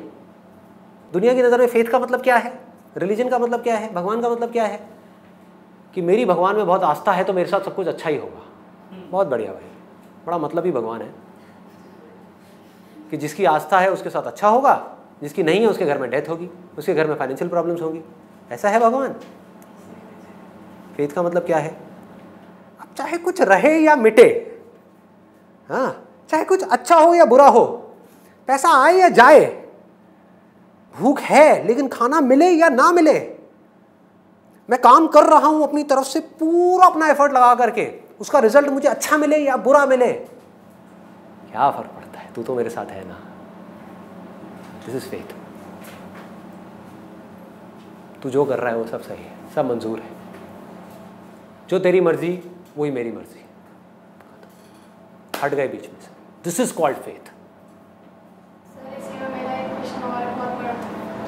दुनिया की नज़र में फेथ का मतलब क्या है, रिलीजन का मतलब क्या है, भगवान का मतलब क्या है कि मेरी भगवान में बहुत आस्था है तो मेरे साथ सब कुछ अच्छा ही होगा। बहुत बढ़िया भाई, बड़ा मतलब ही भगवान है कि जिसकी आस्था है उसके साथ अच्छा होगा, जिसकी नहीं है उसके घर में डेथ होगी, उसके घर में फाइनेंशियल प्रॉब्लम्स होंगी। ऐसा है भगवान? फेथ का मतलब क्या है? अब चाहे कुछ रहे या मिटे, हाँ, चाहे कुछ अच्छा हो या बुरा हो, पैसा आए या जाए, भूख है लेकिन खाना मिले या ना मिले, मैं काम कर रहा हूं अपनी तरफ से पूरा अपना एफर्ट लगा करके, उसका रिजल्ट मुझे अच्छा मिले या बुरा मिले, क्या फर्क पड़ता है, तू तो मेरे साथ है ना। This is faith. तू जो कर रहा है वो सब सही है, सब मंजूर है, जो तेरी मर्जी वही मेरी मर्जी, हट गए बीच में से। This is called faith. Sir इसी में मेरा एक क्वेश्चन और है बहुत बड़ा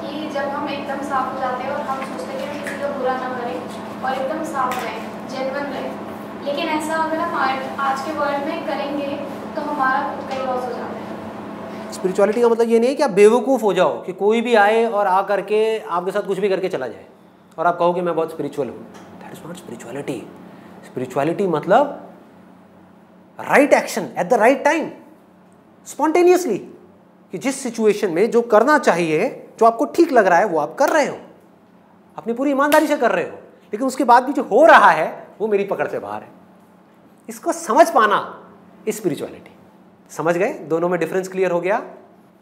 कि जब हम एकदम साफ हो जाते हैं और हम सोचते हैं कि हम किसी का बुरा ना करें और एकदम साफ रहें, जेन्युइन रहें, लेकिन ऐसा अगर हम आज के वर्ल्ड में करेंगे तो हमारा खुद का ही लॉस हो जाता है। स्पिरिचुअलिटी का मतलब ये नहीं है कि आप बेवकूफ़ हो जाओ कि कोई भी आए और आ करके आपके साथ कुछ भी करके चला जाए और आप कहो कि मैं बहुत स्पिरिचुअल हूँ। That is not spirituality. Spirituality मतलब right action at the right time, spontaneously, कि जिस सिचुएशन में जो करना चाहिए, जो आपको ठीक लग रहा है वो आप कर रहे हो, अपनी पूरी ईमानदारी से कर रहे हो, लेकिन उसके बाद भी जो हो रहा है वो मेरी पकड़ से बाहर है। इसको समझ पाना स्पिरिचुअलिटी। समझ गए? दोनों में डिफरेंस क्लियर हो गया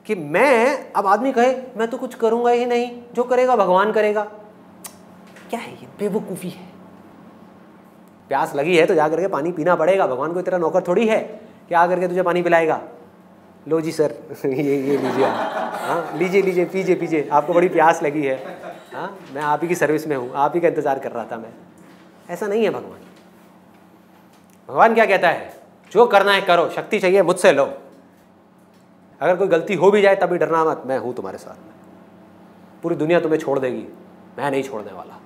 कि मैं, अब आदमी कहे मैं तो कुछ करूंगा ही नहीं, जो करेगा भगवान करेगा, क्या है ये? बेवकूफ़ी है। प्यास लगी है तो जा करके पानी पीना पड़ेगा, भगवान को तेरा नौकर थोड़ी है कि आ करके तुझे पानी पिलाएगा। लो जी सर ये लीजिए आप, हाँ लीजिए लीजिए पीजिए पीजिए, आपको बड़ी प्यास लगी है, हाँ मैं आप ही की सर्विस में हूँ, आप ही का इंतज़ार कर रहा था मैं। ऐसा नहीं है भगवान। भगवान क्या कहता है? जो करना है करो, शक्ति चाहिए मुझसे लो, अगर कोई गलती हो भी जाए तभी डरना मत, मैं हूँ तुम्हारे साथ में, पूरी दुनिया तुम्हें छोड़ देगी, मैं नहीं छोड़ने वाला।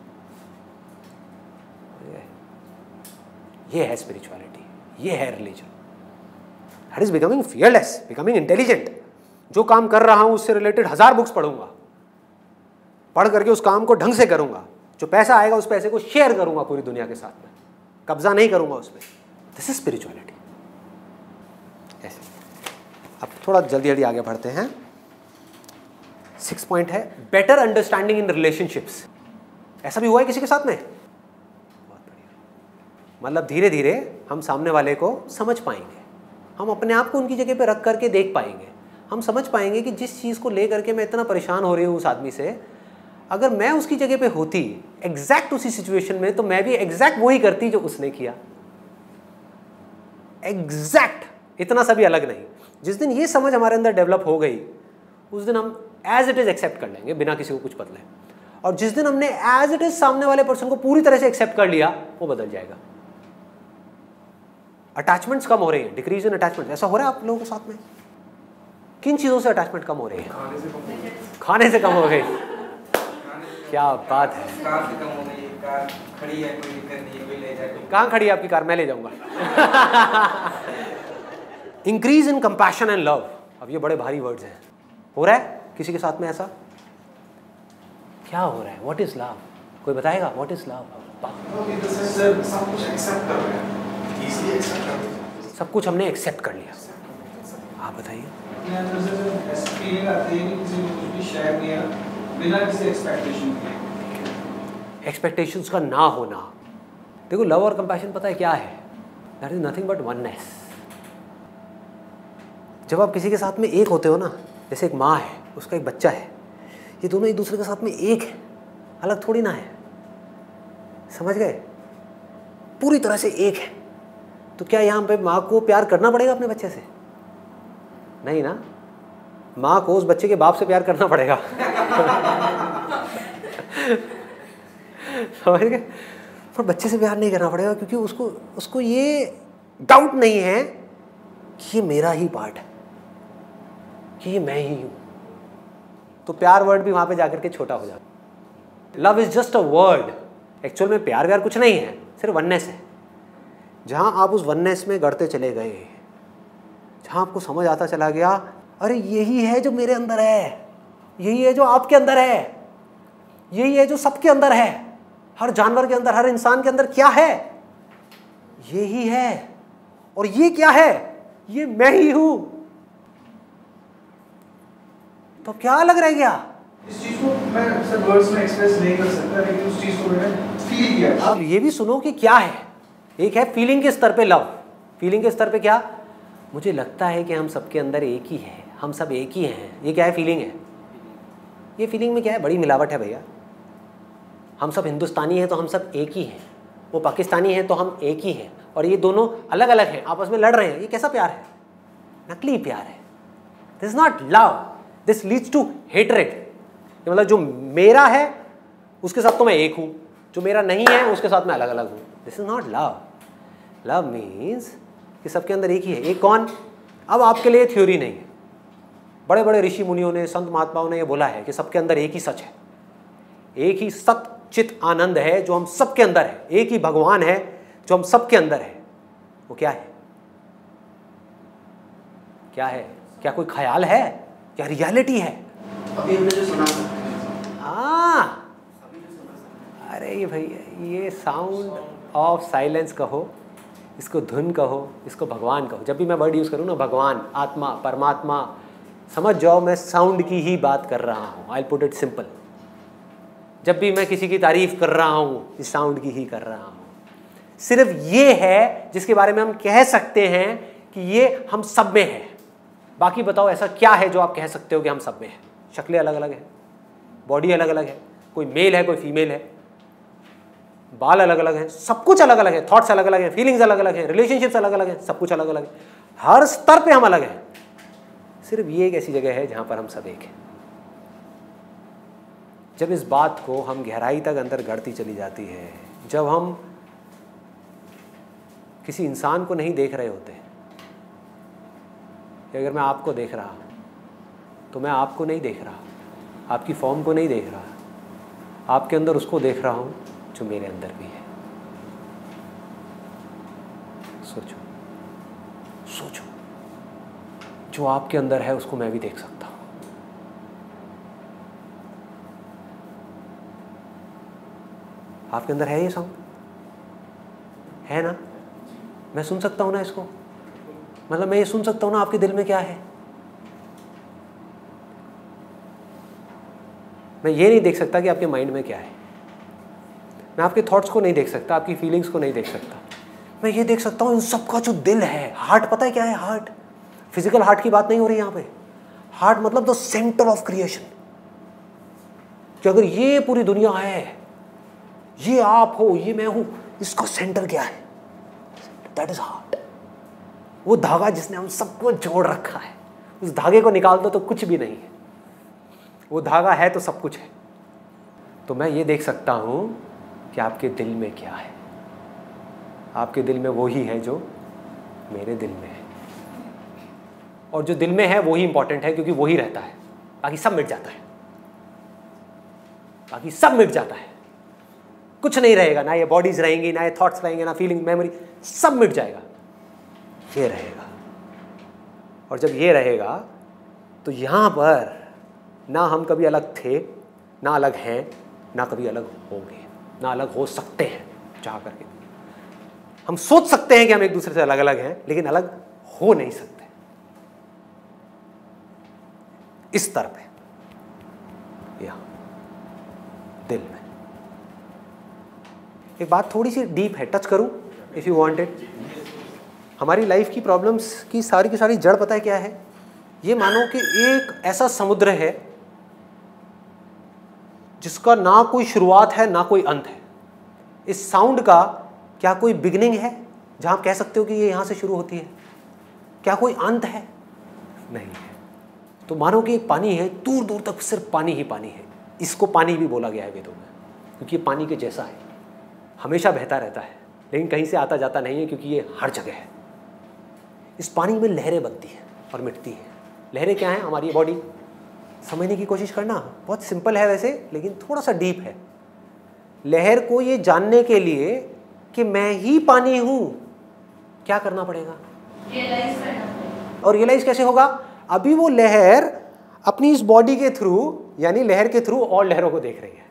ये है स्पिरिचुअलिटी, ये है religion. That is becoming fearless, becoming intelligent. जो काम कर रहा हूँ उससे रिलेटेड 1000 बुक्स पढ़ूंगा, पढ़ करके उस काम को ढंग से करूंगा, जो पैसा आएगा उस पैसे को शेयर करूंगा पूरी दुनिया के साथ में, कब्जा नहीं करूंगा उसमें। This is spirituality. ऐसे अब थोड़ा जल्दी जल्दी आगे बढ़ते हैं। 6 पॉइंट है बेटर अंडरस्टैंडिंग इन रिलेशनशिप्स। ऐसा भी हुआ है किसी के साथ में? बहुत बढ़िया। मतलब धीरे धीरे हम सामने वाले को समझ पाएंगे, हम अपने आप को उनकी जगह पे रख करके देख पाएंगे, हम समझ पाएंगे कि जिस चीज़ को ले करके मैं इतना परेशान हो रही हूँ उस आदमी से, अगर मैं उसकी जगह पे होती एग्जैक्ट उसी सिचुएशन में, तो मैं भी एग्जैक्ट वही करती जो उसने किया। एग्जैक्ट, इतना सा भी अलग नहीं। जिस दिन ये समझ हमारे अंदर डेवलप हो गई, उस दिन हम एज इट इज एक्सेप्ट कर लेंगे बिना किसी को कुछ बदले। और जिस दिन हमने एज इट इज सामने वाले पर्सन को पूरी तरह से एक्सेप्ट कर लिया, वो बदल जाएगा। अटैचमेंट्स कम हो रही है, डिक्रीज इन अटैचमेंट। ऐसा हो रहा है आप लोगों के साथ में? किन चीज़ों से अटैचमेंट कम हो रही है? खाने से कम हो गई। क्या बात है। कार से कम हो गई, कार खड़ी है, कोई दिक्कत नहीं है, कोई ले जाए। कहाँ खड़ी है आपकी कार? मैं ले जाऊंगा। Increase in compassion and love. अब ये बड़े भारी वर्ड्स हैं। हो रहा है किसी के साथ में ऐसा? क्या हो रहा है? What is love? कोई बताएगा व्हाट इज लव? सर सब कुछ एक्सेप्ट कर रहे हैं, इजीली एक्सेप्ट कर रहे हैं, सब कुछ हमने एक्सेप्ट कर लिया। आप बताइए। अपने अंदर से जो ऐसी फीलिंग आती है कि किसी ने कुछ भी शेयर किया बिना किसी एक्सपेक्टेशन के। एक्सपेक्टेशंस का ना होना। देखो लव और कंपैशन पता है क्या है? That is nothing but oneness. जब आप किसी के साथ में एक होते हो ना, जैसे एक माँ है, उसका एक बच्चा है, ये दोनों एक दूसरे के साथ में एक है, अलग थोड़ी ना है। समझ गए? पूरी तरह से एक है। तो क्या यहाँ पे माँ को प्यार करना पड़ेगा अपने बच्चे से? नहीं ना, माँ को उस बच्चे के बाप से प्यार करना पड़ेगा। समझ गए? पर बच्चे से प्यार नहीं करना पड़ेगा, क्योंकि उसको ये डाउट नहीं है कि ये मेरा ही पार्ट है, कि ये मैं ही हूं। तो प्यार वर्ड भी वहां पे जाकर के छोटा हो जाता। Love is just a word. Actual में प्यार व्यार कुछ नहीं है, सिर्फ वननेस है। जहां आप उस वननेस में गढ़ते चले गए, जहां आपको समझ आता चला गया, अरे यही है जो मेरे अंदर है, यही है जो आपके अंदर है, यही है जो सबके अंदर है, हर जानवर के अंदर, हर इंसान के अंदर क्या है? यही है। और ये क्या है? ये मैं ही हूं। तो क्या अलग रह गया? इस चीज को मैं सर वर्ड्स में एक्सप्रेस नहीं कर सकता, लेकिन उस चीज को मैंने फील किया। अब ये भी सुनो कि क्या है। एक है फीलिंग के स्तर पे लव। फीलिंग के स्तर पे क्या? मुझे लगता है कि हम सबके अंदर एक ही है, हम सब एक ही हैं। ये क्या है? फीलिंग है। ये फीलिंग में क्या है? बड़ी मिलावट है भैया। हम सब हिंदुस्तानी हैं तो हम सब एक ही हैं, वो पाकिस्तानी हैं तो हम एक ही हैं, और ये दोनों अलग अलग हैं, आपस में लड़ रहे हैं। ये कैसा प्यार है? नकली प्यार है। This is not love, this leads to hatred. मतलब जो मेरा है उसके साथ तो मैं एक हूं, जो मेरा नहीं है उसके साथ मैं अलग अलग हूं। This is not love. Love means कि सबके अंदर एक ही है। एक कौन? अब आपके लिए थ्योरी नहीं है, बड़े बड़े ऋषि मुनियों ने, संत महात्माओं ने ये बोला है कि सबके अंदर एक ही सच है, एक ही सत चित आनंद है जो हम सबके अंदर है, एक ही भगवान है जो हम सबके अंदर है। वो क्या है? क्या है? क्या कोई ख्याल है? क्या रियलिटी है? अभी हमने जो सुना था, हाँ, अरे ये भैया, ये साउंड ऑफ साइलेंस कहो, इसको धुन कहो, इसको भगवान कहो। जब भी मैं वर्ड यूज़ करूँ ना, भगवान, आत्मा, परमात्मा, समझ जाओ मैं साउंड की ही बात कर रहा हूँ। I put it simple. जब भी मैं किसी की तारीफ कर रहा हूँ, इस साउंड की ही कर रहा हूँ। सिर्फ ये है जिसके बारे में हम कह सकते हैं कि ये हम सब में है। बाकी बताओ ऐसा क्या है जो आप कह सकते हो कि हम सब में है? शक्लें अलग अलग हैं, बॉडी अलग अलग है, कोई मेल है कोई फीमेल है, बाल अलग अलग हैं, सब कुछ अलग अलग है, थॉट्स अलग अलग हैं, फीलिंग्स अलग अलग हैं, रिलेशनशिप्स अलग अलग हैं, सब कुछ अलग अलग है। हर स्तर पे हम अलग हैं। सिर्फ ये एक ऐसी जगह है जहां पर हम सब एक हैं। जब इस बात को हम गहराई तक अंदर गढ़ती चली जाती है, जब हम किसी इंसान को नहीं देख रहे होते, अगर मैं आपको देख रहा हूं तो मैं आपको नहीं देख रहा, आपकी फॉर्म को नहीं देख रहा, आपके अंदर उसको देख रहा हूं जो मेरे अंदर भी है। सोचो सोचो, जो आपके अंदर है उसको मैं भी देख सकता हूं। आपके अंदर है ये साउंड? है ना? मैं सुन सकता हूं ना इसको? मतलब मैं ये सुन सकता हूं ना आपके दिल में क्या है? मैं ये नहीं देख सकता कि आपके माइंड में क्या है। मैं आपके थॉट्स को नहीं देख सकता, आपकी फीलिंग्स को नहीं देख सकता। मैं ये देख सकता हूं इन सबका जो दिल है। हार्ट पता है क्या है? हार्ट, फिजिकल हार्ट की बात नहीं हो रही यहाँ पे। हार्ट मतलब द सेंटर ऑफ क्रिएशन। कि अगर ये पूरी दुनिया है, ये आप हो, ये मैं हूं, इसका सेंटर क्या है? That is heart. वो धागा जिसने हम सबको जोड़ रखा है, उस धागे को निकाल दो तो कुछ भी नहीं है। वो धागा है तो सब कुछ है। तो मैं ये देख सकता हूं कि आपके दिल में क्या है। आपके दिल में वो ही है जो मेरे दिल में है, और जो दिल में है वो ही इंपॉर्टेंट है, क्योंकि वो ही रहता है। बाकी सब मिट जाता है, बाकी सब मिट जाता है, कुछ नहीं रहेगा। ना ये बॉडीज रहेंगी, ना ये थॉट्स रहेंगे, ना फीलिंग, मेमोरी, सब मिट जाएगा। ये रहेगा। और जब ये रहेगा तो यहाँ पर ना हम कभी अलग थे, ना अलग हैं, ना कभी अलग होंगे, ना अलग हो सकते हैं चाह करके। हम सोच सकते हैं कि हम एक दूसरे से अलग अलग हैं, लेकिन अलग हो नहीं सकते। इस स्तर पे, यहां दिल में। एक बात थोड़ी सी डीप है, टच करूं इफ यू वांट इट। हमारी लाइफ की प्रॉब्लम्स की सारी जड़ पता है क्या है? ये मानो कि एक ऐसा समुद्र है जिसका ना कोई शुरुआत है ना कोई अंत है। इस साउंड का क्या कोई बिगिनिंग है जहां आप कह सकते हो कि ये यहां से शुरू होती है? क्या कोई अंत है? नहीं है। तो मानो कि एक पानी है, दूर दूर तक सिर्फ पानी ही पानी है। इसको पानी भी बोला गया है वेदों में, क्योंकि ये पानी के जैसा है, हमेशा बहता रहता है, लेकिन कहीं से आता जाता नहीं है, क्योंकि ये हर जगह है। इस पानी में लहरें बनती हैं और मिटती हैं। लहरें क्या हैं? हमारी बॉडी। समझने की कोशिश करना, बहुत सिंपल है वैसे, लेकिन थोड़ा सा डीप है। लहर को ये जानने के लिए कि मैं ही पानी हूं, क्या करना पड़ेगा? रियलाइज करना पड़ेगा। और रियलाइज कैसे होगा? अभी वो लहर अपनी इस बॉडी के थ्रू, यानी लहर के थ्रू और लहरों को देख रही है।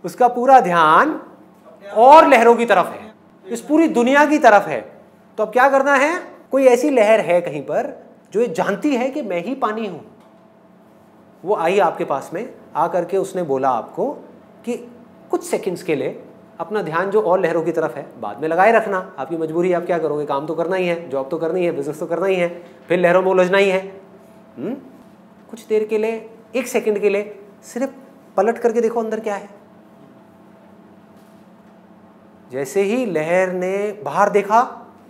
उसका पूरा ध्यान और लहरों की तरफ है, इस पूरी दुनिया की तरफ है। तो अब क्या करना है? कोई ऐसी लहर है कहीं पर जो ये जानती है कि मैं ही पानी हूं। वो आई आपके पास में, आ करके उसने बोला आपको कि कुछ सेकंड्स के लिए अपना ध्यान जो और लहरों की तरफ है बाद में लगाए रखना। आपकी मजबूरी है, आप क्या करोगे? काम तो करना ही है, जॉब तो करनी है, बिजनेस तो करना ही है, फिर लहरों में उलझना ही है। कुछ देर के लिए, एक सेकंड के लिए सिर्फ पलट करके देखो अंदर क्या है। जैसे ही लहर ने बाहर देखा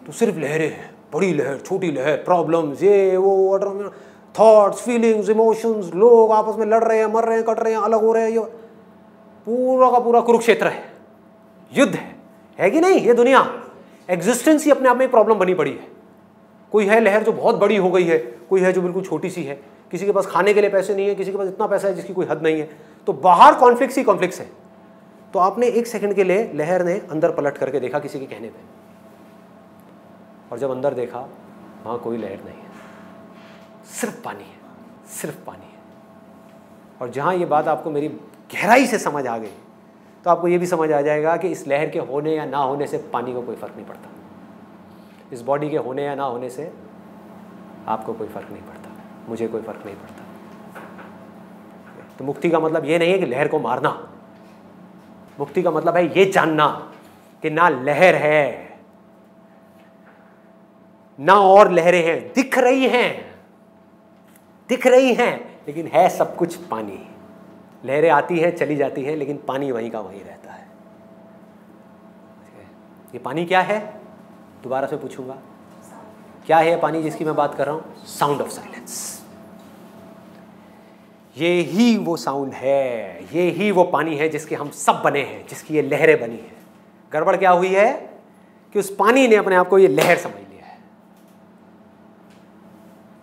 तो सिर्फ लहरें हैं, बड़ी लहर, छोटी लहर, प्रॉब्लम्स, ये वो, थॉट्स, फीलिंग्स, इमोशंस, लोग आपस में लड़ रहे हैं, मर रहे हैं, कट रहे हैं, अलग हो रहे हैं। ये पूरा का पूरा कुरुक्षेत्र है, युद्ध है कि नहीं? ये दुनिया, एग्जिस्टेंस ही अपने आप में एक प्रॉब्लम बनी पड़ी है। कोई है लहर जो बहुत बड़ी हो गई है, कोई है जो बिल्कुल छोटी सी है। किसी के पास खाने के लिए पैसे नहीं है, किसी के पास इतना पैसा है जिसकी कोई हद नहीं है। तो बाहर कॉन्फ्लिक्ट्स ही कॉन्फ्लिक्ट्स है। तो आपने एक सेकंड के लिए लहर ने अंदर पलट करके देखा किसी के कहने पे, और जब अंदर देखा वहां कोई लहर नहीं है, सिर्फ पानी है, सिर्फ पानी है। और जहां ये बात आपको मेरी गहराई से समझ आ गई, तो आपको ये भी समझ आ जाएगा कि इस लहर के होने या ना होने से पानी को कोई फर्क नहीं पड़ता। इस बॉडी के होने या ना होने से आपको कोई फर्क नहीं पड़ता, मुझे कोई फर्क नहीं पड़ता। तो मुक्ति का मतलब ये नहीं है कि लहर को मारना। मुक्ति का मतलब है ये जानना कि ना लहर है ना और लहरें हैं, दिख रही हैं, लेकिन है सब कुछ पानी। लहरें आती हैं, चली जाती हैं, लेकिन पानी वहीं का वहीं रहता है। ये पानी क्या है? दोबारा से पूछूंगा, क्या है पानी जिसकी मैं बात कर रहा हूं? Sound of silence. ये ही वो साउंड है, ये ही वो पानी है जिसके हम सब बने हैं, जिसकी ये लहरें बनी हैं। गड़बड़ क्या हुई है कि उस पानी ने अपने आप को ये लहर समझ लिया है।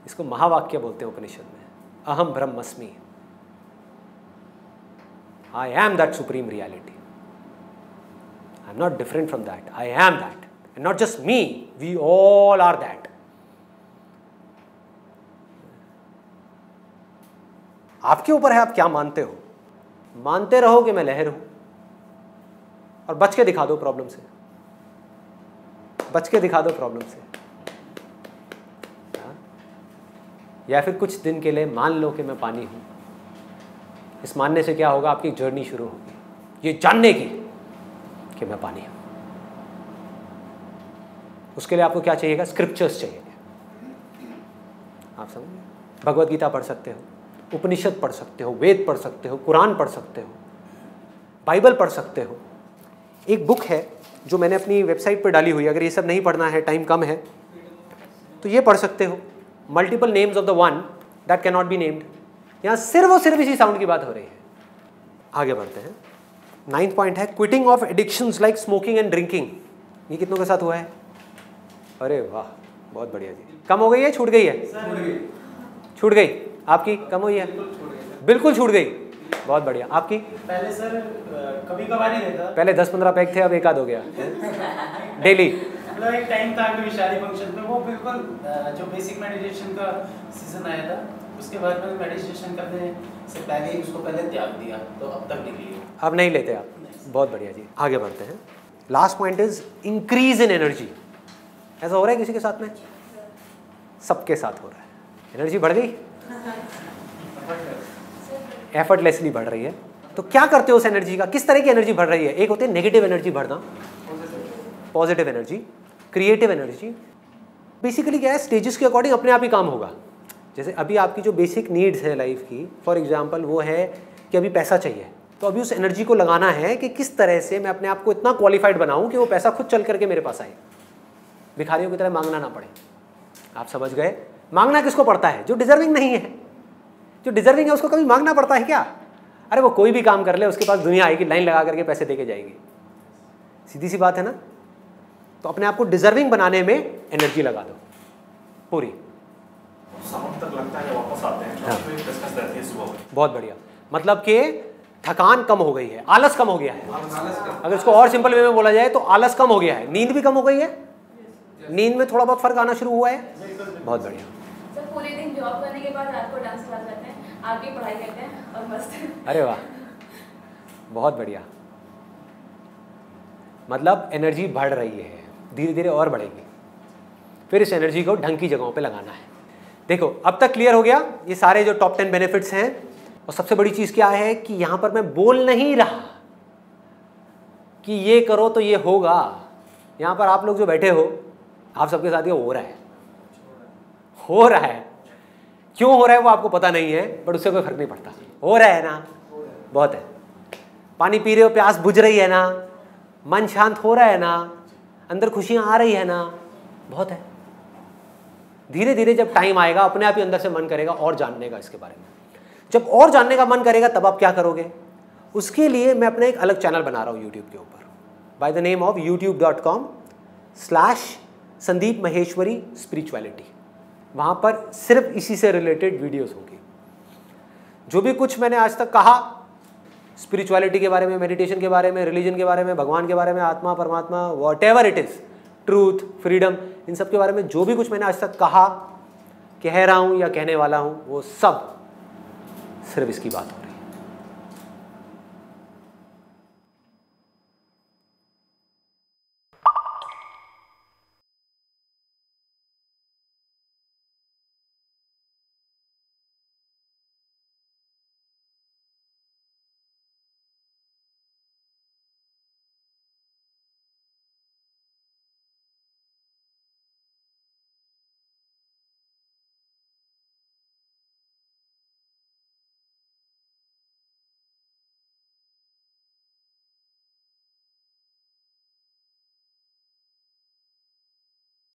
इसको महावाक्य बोलते हैं उपनिषद में, अहम ब्रह्मस्मि, I am that supreme reality, I am not different from that, I am that, and not just me, we all are that. आपके ऊपर है आप क्या मानते हो। मानते रहो कि मैं लहर हूं और बच के दिखा दो प्रॉब्लम से, बच के दिखा दो प्रॉब्लम से। या फिर कुछ दिन के लिए मान लो कि मैं पानी हूं। इस मानने से क्या होगा? आपकी जर्नी शुरू होगी ये जानने की कि मैं पानी हूं। उसके लिए आपको क्या चाहिएगा? स्क्रिप्चर्स चाहिए। आप समझ, भगवत गीता पढ़ सकते हो, उपनिषद पढ़ सकते हो, वेद पढ़ सकते हो, कुरान पढ़ सकते हो, बाइबल पढ़ सकते हो। एक बुक है जो मैंने अपनी वेबसाइट पर डाली हुई है, अगर ये सब नहीं पढ़ना है, टाइम कम है, तो ये पढ़ सकते हो, multiple names of the one that can not be named. यहाँ सिर्फ और सिर्फ इसी साउंड की बात हो रही है। आगे बढ़ते हैं। 9th पॉइंट है quitting of addictions like smoking and drinking. ये कितनों के साथ हुआ है? अरे वाह, बहुत बढ़िया जी। कम हो गई है, छूट गई है? छूट गई। आपकी कम हुई है? बिल्कुल छूट गई। बहुत बढ़िया। आपकी? पहले सर कभी कभार ही रहता, पहले 10-15 पैक थे, अब एक आध हो गया डेली। मतलब एक टाइम था कि विशाली फंक्शन में वो बिल्कुल जो बेसिक मेडिटेशन का सीजन आया था उसके बाद मैंने मेडिटेशन करने से पहले ही उसको पहले त्याग दिया, तो अब तक नहीं लिया। अब नहीं लेते आप? बहुत बढ़िया जी, आगे बढ़ते हैं। Last point is increase in energy. ऐसा हो रहा है किसी के साथ में? सबके साथ हो रहा है। एनर्जी बढ़ गई, एफर्टलेसली बढ़ रही है। तो क्या करते हो उस एनर्जी का? किस तरह की एनर्जी बढ़ रही है? एक होती है नेगेटिव एनर्जी बढ़ना, positive energy, creative energy. Basically क्या है, स्टेजेस के अकॉर्डिंग अपने आप ही काम होगा। जैसे अभी आपकी जो बेसिक नीड्स है लाइफ की, फॉर एग्जांपल वो है कि अभी पैसा चाहिए, तो अभी उस एनर्जी को लगाना है कि किस तरह से मैं अपने आप को इतना क्वालिफाइड बनाऊं कि वो पैसा खुद चल करके मेरे पास आए, भिखारियों की तरह मांगना ना पड़े। आप समझ गए? मांगना किसको पड़ता है? जो डिजर्विंग नहीं है। जो डिजर्विंग है उसको कभी मांगना पड़ता है क्या? अरे वो कोई भी काम कर ले, उसके पास दुनिया आएगी, लाइन लगा करके पैसे दे के जाएगी। सीधी सी बात है ना। तो अपने आप को डिजर्विंग बनाने में एनर्जी लगा दो पूरी। शाम तक लगता है वापस आते हैं, हाँ। डिस्कस रहती है सुबह। बहुत बढ़िया, मतलब कि थकान कम हो गई है, आलस कम हो गया है। आलस का अगर इसको और सिंपल वे में बोला जाए तो आलस कम हो गया है, नींद भी कम हो गई है, नींद में थोड़ा बहुत फर्क आना शुरू हुआ है। बहुत बढ़िया। सर पूरे दिन जॉब करने के बाद रात को डांस क्लास जाते हैं, आगे पढ़ाई करते हैं और मस्त। अरे वाह, बहुत बढ़िया। मतलब एनर्जी बढ़ रही है, धीरे धीरे और बढ़ेगी। फिर इस एनर्जी को ढंग की जगहों पे लगाना है। देखो अब तक क्लियर हो गया ये सारे जो टॉप 10 बेनिफिट्स हैं। और सबसे बड़ी चीज़ क्या है कि यहाँ पर मैं बोल नहीं रहा कि ये करो तो ये होगा। यहाँ पर आप लोग जो बैठे हो, आप सबके साथ ये हो रहा है, हो रहा है। क्यों हो रहा है वो आपको पता नहीं है, बट उससे कोई फर्क नहीं पड़ता। हो रहा है ना, बहुत है। पानी पी रहे हो, प्यास बुझ रही है ना, मन शांत हो रहा है ना, अंदर खुशियाँ आ रही है ना, बहुत है। धीरे धीरे जब टाइम आएगा अपने आप ही अंदर से मन करेगा और जानने का इसके बारे में। जब और जानने का मन करेगा तब आप क्या करोगे? उसके लिए मैं अपना एक अलग चैनल बना रहा हूँ यूट्यूब के ऊपर, बाय द नेम ऑफ youtube.com/संदीप महेश्वरी स्पिरिचुअलिटी। वहाँ पर सिर्फ इसी से रिलेटेड वीडियोस होंगी। जो भी कुछ मैंने आज तक कहा स्पिरिचुअलिटी के बारे में, मेडिटेशन के बारे में, रिलीजन के बारे में, भगवान के बारे में, आत्मा परमात्मा, whatever it is, truth, freedom, इन सब के बारे में जो भी कुछ मैंने आज तक कहा, कह रहा हूँ या कहने वाला हूँ, वो सब सिर्फ इसकी बात है।